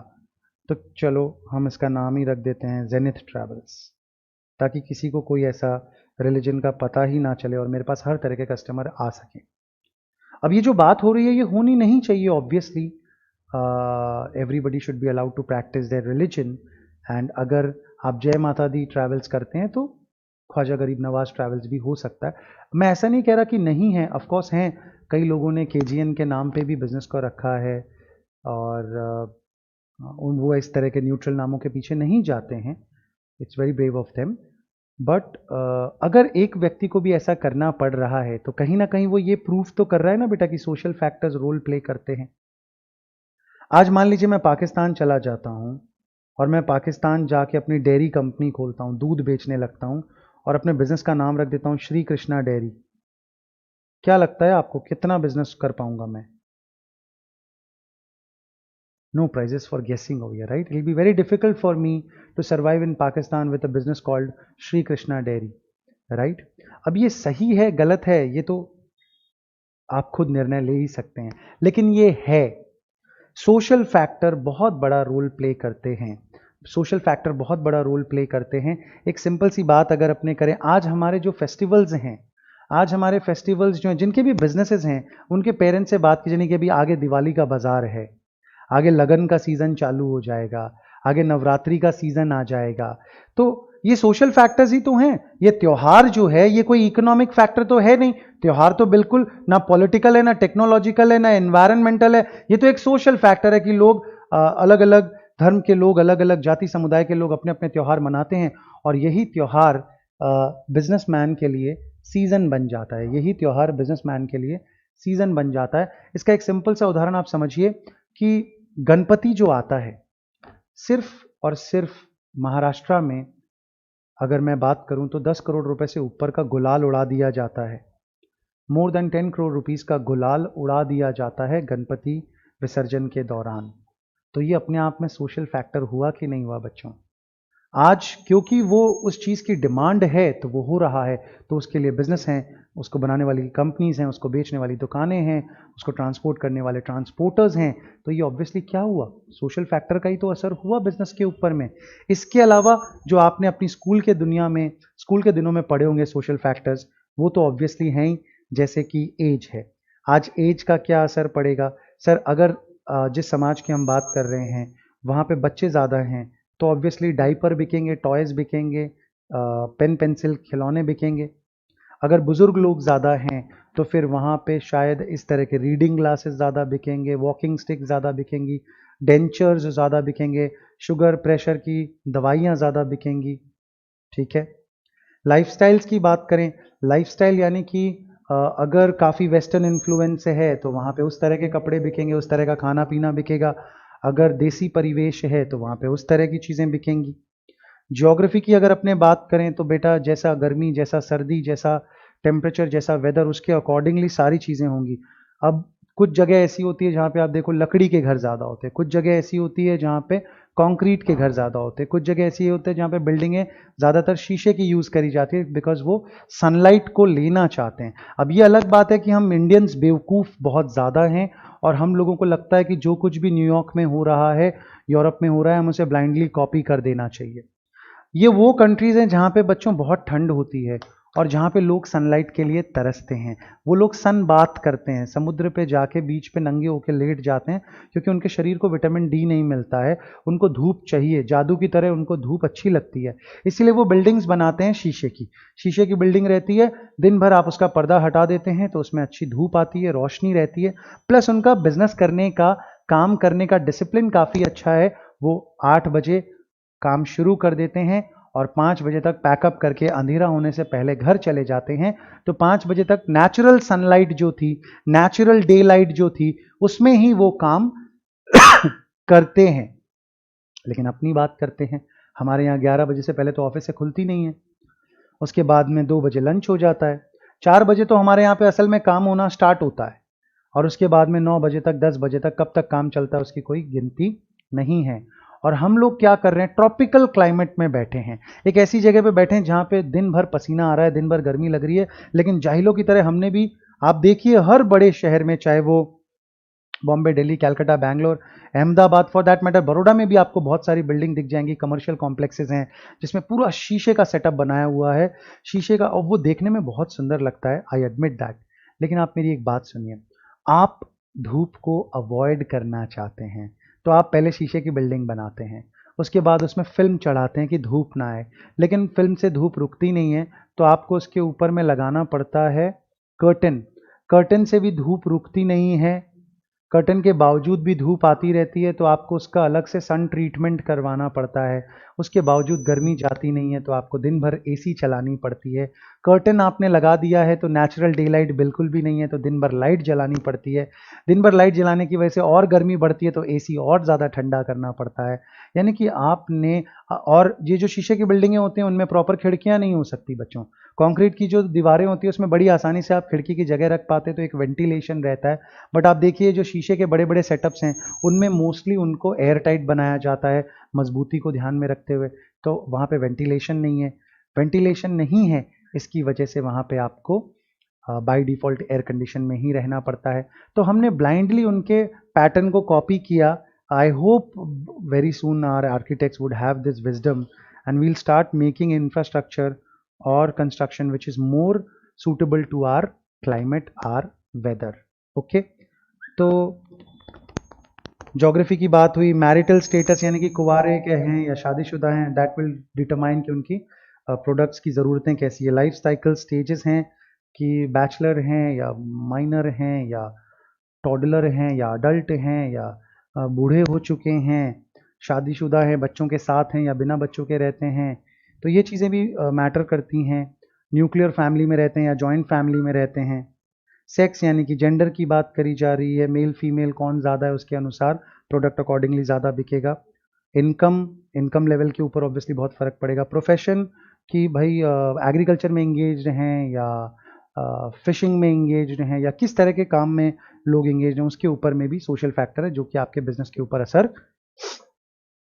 तो चलो हम इसका नाम ही रख देते हैं जेनिथ ट्रैवल्स, ताकि किसी को कोई ऐसा रिलीजन का पता ही ना चले और मेरे पास हर तरह के कस्टमर आ सकें। अब ये जो बात हो रही है ये होनी नहीं चाहिए। Obviously everybody should be allowed to practise their religion, and अगर आप जय माता दी ट्रैवल्स करते हैं तो ख्वाजा गरीब नवाज ट्रैवल्स भी हो सकता है। मैं ऐसा नहीं कह रहा कि नहीं है, ऑफकोर्स हैं, कई लोगों ने KGN के नाम पे भी बिजनेस को रखा है, और वो इस तरह के न्यूट्रल नामों के पीछे नहीं जाते हैं। It's very brave of them. But अगर एक व्यक्ति को भी ऐसा करना पड़ रहा है तो कहीं ना कहीं वो ये प्रूफ तो कर रहा है ना बेटा कि सोशल फैक्टर्स रोल प्ले करते हैं। आज मान लीजिए मैं पाकिस्तान चला जाता हूं और मैं पाकिस्तान जाके अपनी डेयरी कंपनी खोलता हूं, दूध बेचने लगता हूं और अपने बिजनेस का नाम रख देता हूं श्री कृष्णा डेयरी। क्या लगता है आपको कितना बिजनेस कर पाऊंगा मैं? No prizes for guessing over here, right? It will be very difficult for me to survive in Pakistan with a business called Shri Krishna Dairy, right? अब ये सही है गलत है ये तो आप खुद निर्णय ले ही सकते हैं, लेकिन ये है, सोशल फैक्टर बहुत बड़ा रोल प्ले करते हैं। सोशल फैक्टर बहुत बड़ा रोल प्ले करते हैं। एक सिंपल सी बात अगर अपने करें, आज हमारे जो फेस्टिवल्स हैं, आज हमारे फेस्टिवल्स जो हैं, जिनके भी बिजनेसेस हैं, उनके पेरेंट्स से बात कीजिए कि अभी आगे दिवाली का बाजार है, आगे लगन का सीजन चालू हो जाएगा, आगे नवरात्रि का सीजन आ जाएगा। तो ये सोशल फैक्टर्स ही तो हैं। ये त्योहार जो है ये कोई इकोनॉमिक फैक्टर तो है नहीं। त्योहार तो बिल्कुल ना पॉलिटिकल है, ना टेक्नोलॉजिकल है, ना एनवायरमेंटल है। ये तो एक सोशल फैक्टर है कि लोग अलग अलग धर्म के लोग, अलग अलग जाति समुदाय के लोग अपने अपने त्योहार मनाते हैं, और यही त्योहार बिजनेसमैन के लिए सीजन बन जाता है। यही त्योहार बिजनेसमैन के लिए सीजन बन जाता है। इसका एक सिंपल सा उदाहरण आप समझिए कि गणपति जो आता है, सिर्फ और सिर्फ महाराष्ट्र में अगर मैं बात करूं तो 10 करोड़ रुपए से ऊपर का गुलाल उड़ा दिया जाता है। मोर देन 10 करोड़ रुपीस का गुलाल उड़ा दिया जाता है गणपति विसर्जन के दौरान। तो ये अपने आप में सोशल फैक्टर हुआ कि नहीं हुआ बच्चों? आज क्योंकि वो उस चीज़ की डिमांड है तो वो हो रहा है, तो उसके लिए बिजनेस हैं, उसको बनाने वाली कंपनीज हैं, उसको बेचने वाली दुकानें हैं, उसको ट्रांसपोर्ट करने वाले ट्रांसपोर्टर्स हैं। तो ये ऑब्वियसली क्या हुआ, सोशल फैक्टर का ही तो असर हुआ बिजनेस के ऊपर में। इसके अलावा जो आपने अपनी स्कूल के दुनिया में, स्कूल के दिनों में पढ़े होंगे सोशल फैक्टर्स, वो तो ऑब्वियसली हैं ही, जैसे कि एज है। आज एज का क्या असर पड़ेगा? सर अगर जिस समाज की हम बात कर रहे हैं वहाँ पे बच्चे ज़्यादा हैं तो ऑब्वियसली डाइपर बिकेंगे, टॉयज़ बिकेंगे, पेन पेंसिल खिलौने बिकेंगे। अगर बुजुर्ग लोग ज़्यादा हैं तो फिर वहाँ पे शायद इस तरह के रीडिंग ग्लासेस ज़्यादा बिकेंगे, वॉकिंग स्टिक ज़्यादा बिकेंगी, डेंचर्स ज़्यादा बिकेंगे, शुगर प्रेशर की दवाइयाँ ज़्यादा बिकेंगी। ठीक है। लाइफस्टाइल्स की बात करें, लाइफस्टाइल यानी कि अगर काफ़ी वेस्टर्न इन्फ्लुएंस है तो वहाँ पे उस तरह के कपड़े बिकेंगे, उस तरह का खाना पीना बिकेगा। अगर देसी परिवेश है तो वहाँ पे उस तरह की चीज़ें बिकेंगी। ज्योग्राफी की अगर अपने बात करें तो बेटा जैसा गर्मी, जैसा सर्दी, जैसा टेम्परेचर, जैसा वेदर, उसके अकॉर्डिंगली सारी चीज़ें होंगी। अब कुछ जगह ऐसी होती है जहाँ पे आप देखो लकड़ी के घर ज़्यादा होते हैं, कुछ जगह ऐसी होती है जहाँ पे कंक्रीट के घर ज़्यादा होते हैं, कुछ जगह ऐसी होते हैं जहाँ पे बिल्डिंगें ज़्यादातर शीशे की यूज़ करी जाती है बिकॉज वो सनलाइट को लेना चाहते हैं। अब ये अलग बात है कि हम इंडियंस बेवकूफ़ बहुत ज़्यादा हैं और हम लोगों को लगता है कि जो कुछ भी न्यूयॉर्क में हो रहा है, यूरोप में हो रहा है, हम उसे ब्लाइंडली कॉपी कर देना चाहिए। ये वो कंट्रीज़ हैं जहाँ पे बच्चों बहुत ठंड होती है और जहाँ पे लोग सनलाइट के लिए तरसते हैं। वो लोग सन बाथ करते हैं, समुद्र पे जाके बीच पे नंगे होके लेट जाते हैं क्योंकि उनके शरीर को विटामिन डी नहीं मिलता है, उनको धूप चाहिए, जादू की तरह उनको धूप अच्छी लगती है। इसीलिए वो बिल्डिंग्स बनाते हैं शीशे की। शीशे की बिल्डिंग रहती है, दिन भर आप उसका पर्दा हटा देते हैं तो उसमें अच्छी धूप आती है, रोशनी रहती है, प्लस उनका बिजनेस करने का, काम करने का डिसिप्लिन काफ़ी अच्छा है। वो 8 बजे काम शुरू कर देते हैं और 5 बजे तक पैकअप करके अंधेरा होने से पहले घर चले जाते हैं। तो 5 बजे तक नेचुरल सनलाइट जो थी, नेचुरल डे लाइट जो थी, उसमें ही वो काम करते हैं। लेकिन अपनी बात करते हैं, हमारे यहाँ 11 बजे से पहले तो ऑफिस से खुलती नहीं है, उसके बाद में 2 बजे लंच हो जाता है, 4 बजे तो हमारे यहाँ पे असल में काम होना स्टार्ट होता है और उसके बाद में 9 बजे तक, 10 बजे तक कब तक काम चलता है उसकी कोई गिनती नहीं है। और हम लोग क्या कर रहे हैं, ट्रॉपिकल क्लाइमेट में बैठे हैं, एक ऐसी जगह पे बैठे हैं जहाँ पे दिन भर पसीना आ रहा है, दिन भर गर्मी लग रही है, लेकिन जाहिलों की तरह हमने भी, आप देखिए हर बड़े शहर में, चाहे वो Bombay, Delhi, Calcutta, Bangalore, Ahmedabad, for that matter Baroda में भी आपको बहुत सारी बिल्डिंग दिख जाएंगी, कमर्शियल कॉम्प्लेक्सेस हैं जिसमें पूरा शीशे का सेटअप बनाया हुआ है, शीशे का, और वो देखने में बहुत सुंदर लगता है, आई एडमिट दैट। लेकिन आप मेरी एक बात सुनिए, आप धूप को अवॉइड करना चाहते हैं तो आप पहले शीशे की बिल्डिंग बनाते हैं, उसके बाद उसमें फिल्म चढ़ाते हैं कि धूप ना आए, लेकिन फिल्म से धूप रुकती नहीं है तो आपको उसके ऊपर में लगाना पड़ता है कर्टन। कर्टन से भी धूप रुकती नहीं है, कर्टन के बावजूद भी धूप आती रहती है तो आपको उसका अलग से सन ट्रीटमेंट करवाना पड़ता है, उसके बावजूद गर्मी जाती नहीं है तो आपको दिन भर एसी चलानी पड़ती है। कर्टन आपने लगा दिया है तो नेचुरल डे लाइट बिल्कुल भी नहीं है तो दिन भर लाइट जलानी पड़ती है, दिन भर लाइट जलाने की वजह से और गर्मी बढ़ती है तो एसी और ज़्यादा ठंडा करना पड़ता है। यानी कि आपने, और ये जो शीशे की बिल्डिंगें होती हैं उनमें प्रॉपर खिड़कियाँ नहीं हो सकती बच्चों, कंक्रीट की जो दीवारें होती है उसमें बड़ी आसानी से आप खिड़की की जगह रख पाते तो एक वेंटिलेशन रहता है, बट आप देखिए जो शीशे के बड़े बड़े सेटअप्स हैं उनमें मोस्टली उनको एयर टाइट बनाया जाता है मजबूती को ध्यान में रखते हुए, तो वहाँ पे वेंटिलेशन नहीं है। वेंटिलेशन नहीं है, इसकी वजह से वहाँ पे आपको बाय डिफ़ॉल्ट एयर कंडीशन में ही रहना पड़ता है। तो हमने ब्लाइंडली उनके पैटर्न को कॉपी किया। I hope very soon our architects would have this wisdom and will start making infrastructure और construction which is more suitable to our climate, our weather. Okay, तो ज्योग्राफी की बात हुई, मैरिटल स्टेटस यानी कि कुंवारे के हैं या शादीशुदा हैं, दैट विल डिटरमाइन कि उनकी प्रोडक्ट्स की ज़रूरतें कैसी है। लाइफ साइकिल स्टेजेस हैं कि बैचलर हैं या माइनर हैं या टॉडलर हैं या अडल्ट हैं या बूढ़े हो चुके हैं, शादीशुदा हैं, बच्चों के साथ हैं या बिना बच्चों के रहते हैं, तो ये चीज़ें भी मैटर करती हैं। न्यूक्लियर फैमिली में रहते हैं या जॉइंट फैमिली में रहते हैं। सेक्स यानी कि जेंडर की बात करी जा रही है, मेल फीमेल कौन ज़्यादा है उसके अनुसार प्रोडक्ट अकॉर्डिंगली ज़्यादा बिकेगा। इनकम लेवल के ऊपर ऑब्वियसली बहुत फ़र्क पड़ेगा। प्रोफेशन कि भाई एग्रीकल्चर में इंगेज्ड हैं या फिशिंग में इंगेज्ड हैं या किस तरह के काम में लोग इंगेज हैं, उसके ऊपर में भी सोशल फैक्टर है जो कि आपके बिजनेस के ऊपर असर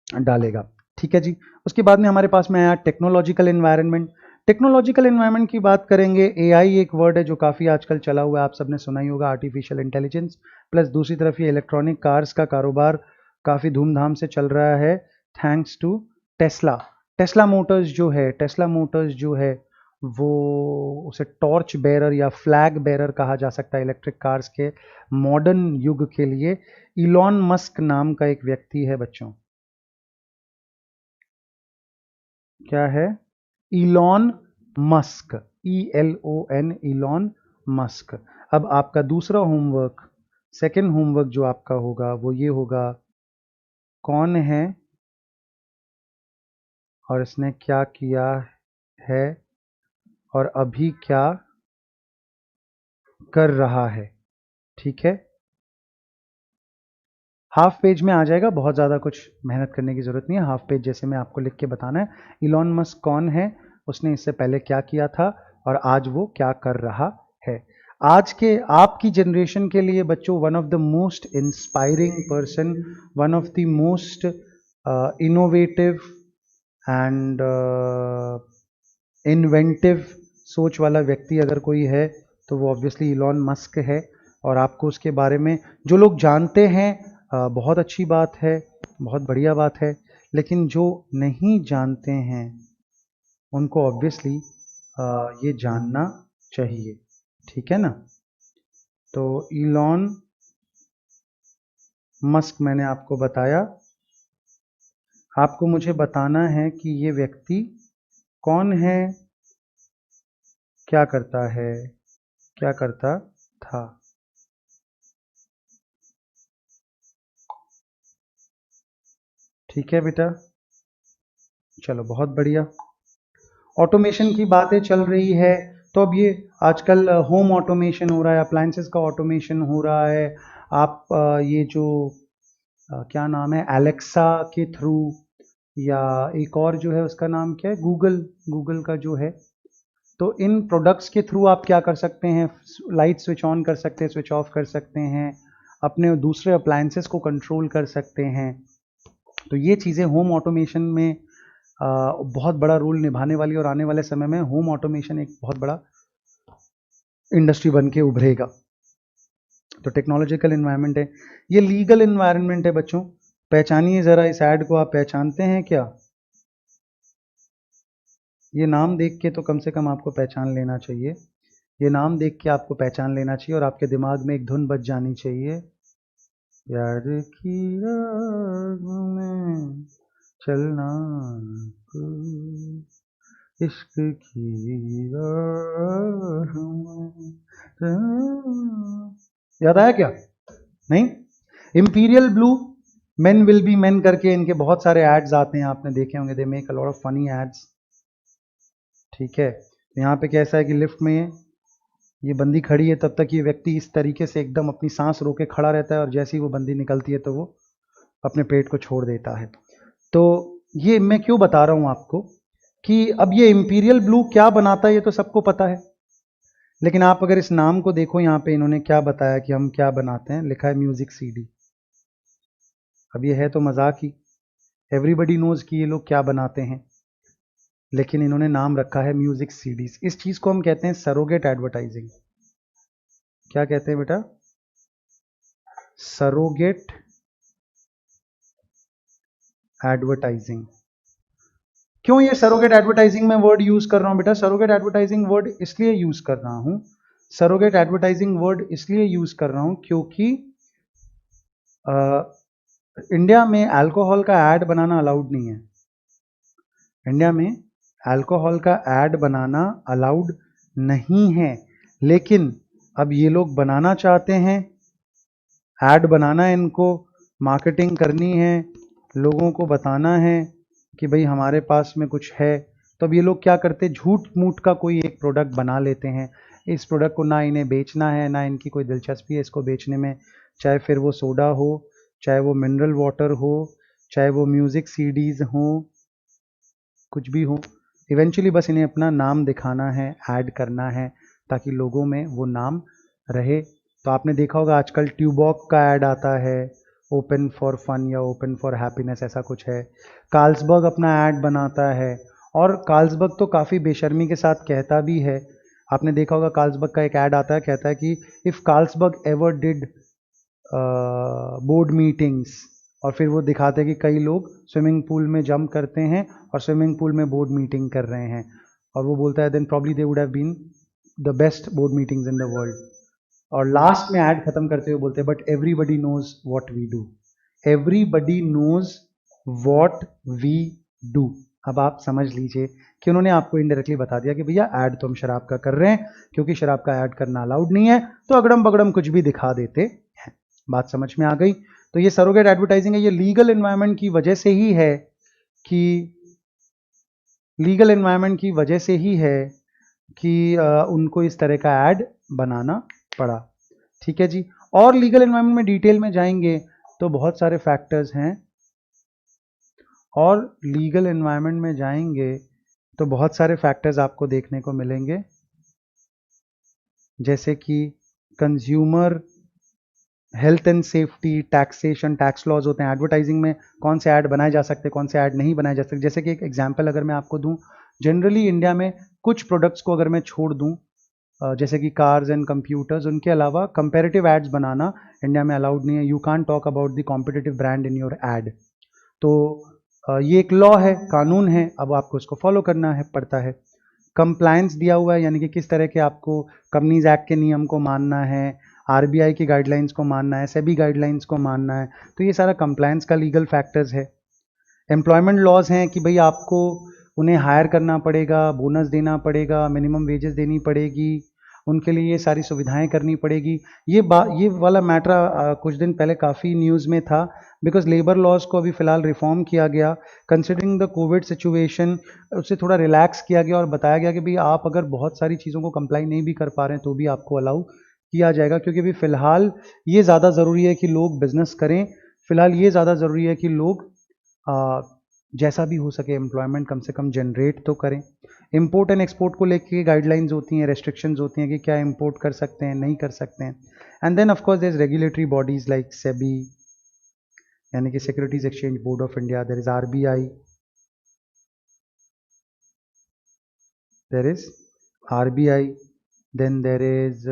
डालेगा। ठीक है जी। उसके बाद में हमारे पास में आया टेक्नोलॉजिकल एनवायरनमेंट। टेक्नोलॉजिकल एनवायरनमेंट की बात करेंगे, एआई एक वर्ड है जो काफ़ी आजकल चला हुआ है, आप सबने सुना ही होगा, आर्टिफिशियल इंटेलिजेंस, प्लस दूसरी तरफ ये इलेक्ट्रॉनिक कार्स का कारोबार काफ़ी धूमधाम से चल रहा है thanks to Tesla. Tesla Motors जो है वो उसे टॉर्च बेरर या फ्लैग बेरर कहा जा सकता है इलेक्ट्रिक कार्स के मॉडर्न युग के लिए। इलॉन मस्क नाम का एक व्यक्ति है बच्चों, क्या है, Elon Musk. ELON, Elon Musk. अब आपका दूसरा होमवर्क, सेकंड होमवर्क जो आपका होगा वो ये होगा, कौन है और इसने क्या किया है और अभी क्या कर रहा है। ठीक है, हाफ पेज में आ जाएगा, बहुत ज़्यादा कुछ मेहनत करने की ज़रूरत नहीं है। हाफ पेज जैसे मैं आपको लिख के बताना है, इलॉन मस्क कौन है, उसने इससे पहले क्या किया था और आज वो क्या कर रहा है। आज के आपकी जनरेशन के लिए बच्चों, one of the most inspiring person, one of the most innovative and inventive सोच वाला व्यक्ति अगर कोई है तो वो ऑब्वियसली इलॉन मस्क है। और आपको उसके बारे में जो लोग जानते हैं बहुत अच्छी बात है, बहुत बढ़िया बात है, लेकिन जो नहीं जानते हैं उनको ऑब्वियसली ये जानना चाहिए। ठीक है ना। तो इलॉन मस्क मैंने आपको बताया, आपको मुझे बताना है कि ये व्यक्ति कौन है, क्या करता है, क्या करता था। ठीक है बेटा, चलो बहुत बढ़िया। ऑटोमेशन की बातें चल रही है, तो अब ये आजकल होम ऑटोमेशन हो रहा है, अप्लायंसेस का ऑटोमेशन हो रहा है। आप ये जो क्या नाम है, एलेक्सा के थ्रू, या एक और जो है उसका नाम क्या है, गूगल, गूगल का जो है, तो इन प्रोडक्ट्स के थ्रू आप क्या कर सकते हैं, लाइट स्विच ऑन कर सकते हैं, स्विच ऑफ कर सकते हैं, अपने दूसरे अप्लायंसेस को कंट्रोल कर सकते हैं। तो ये चीज़ें होम ऑटोमेशन में बहुत बड़ा रोल निभाने वाली, और आने वाले समय में होम ऑटोमेशन एक बहुत बड़ा इंडस्ट्री बन के उभरेगा। तो टेक्नोलॉजिकल एनवायरनमेंट है, ये लीगल एनवायरनमेंट है बच्चों। पहचानिए ज़रा इस ऐड को, आप पहचानते हैं क्या? ये नाम देख के तो कम से कम आपको पहचान लेना चाहिए, ये नाम देख के आपको पहचान लेना चाहिए, और आपके दिमाग में एक धुन बज जानी चाहिए, यार की राह में चलना तू, इश्क की राह में चलना। याद आया क्या? नहीं? Imperial blue, men will be main करके इनके बहुत सारे एड्स आते हैं, आपने देखे होंगे, they make a lot of funny ads. ठीक है, तो यहाँ पे कैसा है कि लिफ्ट में ये बंदी खड़ी है, तब तक ये व्यक्ति इस तरीके से एकदम अपनी सांस रोके खड़ा रहता है, और जैसे ही वो बंदी निकलती है तो वो अपने पेट को छोड़ देता है। तो ये मैं क्यों बता रहा हूँ आपको कि अब ये इंपीरियल ब्लू क्या बनाता है ये तो सबको पता है, लेकिन आप अगर इस नाम को देखो, यहाँ पे इन्होंने क्या बताया कि हम क्या बनाते हैं, लिखा है म्यूजिक सीडी। अब ये है तो मजाक ही, एवरीबडी नोज कि ये लोग क्या बनाते हैं, लेकिन इन्होंने नाम रखा है म्यूजिक सीडीज। इस चीज को हम कहते हैं सरोगेट एडवर्टाइजिंग। क्या कहते हैं बेटा? Surrogate advertising. क्यों ये सरोगेट एडवर्टाइजिंग में वर्ड यूज कर रहा हूं बेटा? सरोगेट एडवर्टाइजिंग वर्ड इसलिए यूज कर रहा हूं, सरोगेट एडवर्टाइजिंग वर्ड इसलिए यूज कर रहा हूं क्योंकि इंडिया में अल्कोहल का ऐड बनाना अलाउड नहीं है। इंडिया में अल्कोहल का ऐड बनाना अलाउड नहीं है, लेकिन अब ये लोग बनाना चाहते हैं, ऐड बनाना है इनको, मार्केटिंग करनी है, लोगों को बताना है कि भाई हमारे पास में कुछ है। तो अब ये लोग क्या करते हैं, झूठ मूठ का कोई एक प्रोडक्ट बना लेते हैं। इस प्रोडक्ट को ना इन्हें बेचना है, ना इनकी कोई दिलचस्पी है इसको बेचने में, चाहे फिर वो सोडा हो, चाहे वो मिनरल वाटर हो, चाहे वो म्यूज़िक सीडीज़ हो, कुछ भी हो। इवेंचुअली बस इन्हें अपना नाम दिखाना है, ऐड करना है, ताकि लोगों में वो नाम रहे। तो आपने देखा होगा आजकल ट्यूबॉक का ऐड आता है, ओपन फॉर फन या ओपन फॉर हैप्पीनेस, ऐसा कुछ है। कार्ल्सबर्ग अपना ऐड बनाता है, और कार्ल्सबर्ग तो काफ़ी बेशर्मी के साथ कहता भी है। आपने देखा होगा कार्ल्सबर्ग का एक ऐड आता है, कहता है कि if Carlsberg ever did board meetings, और फिर वो दिखाते हैं कि कई लोग स्विमिंग पूल में जंप करते हैं और स्विमिंग पूल में बोर्ड मीटिंग कर रहे हैं, और वो बोलता है then probably they would have been the best board meetings in the world. और लास्ट में ऐड खत्म करते हुए बोलते हैं but everybody knows what we do, everybody knows what we do. अब आप समझ लीजिए कि उन्होंने आपको इनडायरेक्टली बता दिया कि भैया ऐड तो हम शराब का कर रहे हैं, क्योंकि शराब का ऐड करना अलाउड नहीं है, तो अगड़म बगड़म कुछ भी दिखा देते हैं। बात समझ में आ गई? तो ये सरोगेट एडवर्टाइजिंग है, ये लीगल एनवायरनमेंट की वजह से ही है कि उनको इस तरह का ऐड बनाना पड़ा। ठीक है जी। और लीगल एनवायरनमेंट में डिटेल में जाएंगे तो बहुत सारे फैक्टर्स हैं, और लीगल एनवायरनमेंट में जाएंगे तो बहुत सारे फैक्टर्स आपको देखने को मिलेंगे, जैसे कि consumer health and safety, taxation, tax laws होते हैं। एडवर्टाइजिंग में कौन से ऐड बनाए जा सकते हैं, कौन से ऐड नहीं बनाए जा सकते। जैसे कि एक एग्जांपल अगर मैं आपको दूं, जनरली इंडिया में कुछ प्रोडक्ट्स को अगर मैं छोड़ दूं, जैसे कि कार्स एंड कंप्यूटर्स, उनके अलावा कंपेरेटिव एड्स बनाना इंडिया में अलाउड नहीं है। You can't talk about the competitive brand in your add. तो ये एक लॉ है, कानून है, अब आपको इसको फॉलो करना है पड़ता है। कंप्लायंस दिया हुआ है, यानी कि किस तरह के आपको कंपनीज एक्ट के नियम को मानना है, आरबीआई की गाइडलाइंस को मानना है, सेबी गाइडलाइंस को मानना है। तो ये सारा कंप्लायंस का लीगल फैक्टर्स है। एम्प्लॉयमेंट लॉज हैं कि भाई आपको उन्हें हायर करना पड़ेगा, बोनस देना पड़ेगा, मिनिमम वेजेस देनी पड़ेगी, उनके लिए ये सारी सुविधाएं करनी पड़ेगी। ये वाला मैटर कुछ दिन पहले काफ़ी न्यूज़ में था, बिकॉज लेबर लॉज को अभी फ़िलहाल रिफॉर्म किया गया, कंसिडरिंग द कोविड सिचुएशन। उससे थोड़ा रिलैक्स किया गया और बताया गया कि भाई आप अगर बहुत सारी चीज़ों को कंप्लाई नहीं भी कर पा रहे हैं तो भी आपको अलाउ किया जाएगा, क्योंकि अभी फ़िलहाल ये ज़्यादा ज़रूरी है कि लोग बिजनेस करें। फ़िलहाल ये ज़्यादा ज़रूरी है कि लोग जैसा भी हो सके एम्प्लॉयमेंट कम से कम जनरेट तो करें। इंपोर्ट एंड एक्सपोर्ट को लेके गाइडलाइंस होती हैं, रेस्ट्रिक्शंस होती हैं कि क्या इंपोर्ट कर सकते हैं, नहीं कर सकते हैं। And then of course there is regulatory bodies like SEBI, यानी कि securities exchange board of India, there is RBI, then there is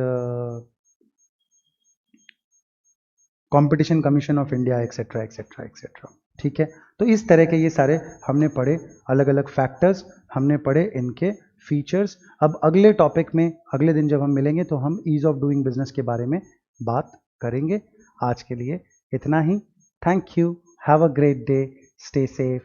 competition commission of India, etcetera etcetera etcetera. ठीक है, तो इस तरह के ये सारे हमने पढ़े, अलग अलग फैक्टर्स हमने पढ़े, इनके फीचर्स। अब अगले टॉपिक में अगले दिन जब हम मिलेंगे तो हम ईज ऑफ डूइंग बिजनेस के बारे में बात करेंगे। आज के लिए इतना ही। Thank you, have a great day, stay safe.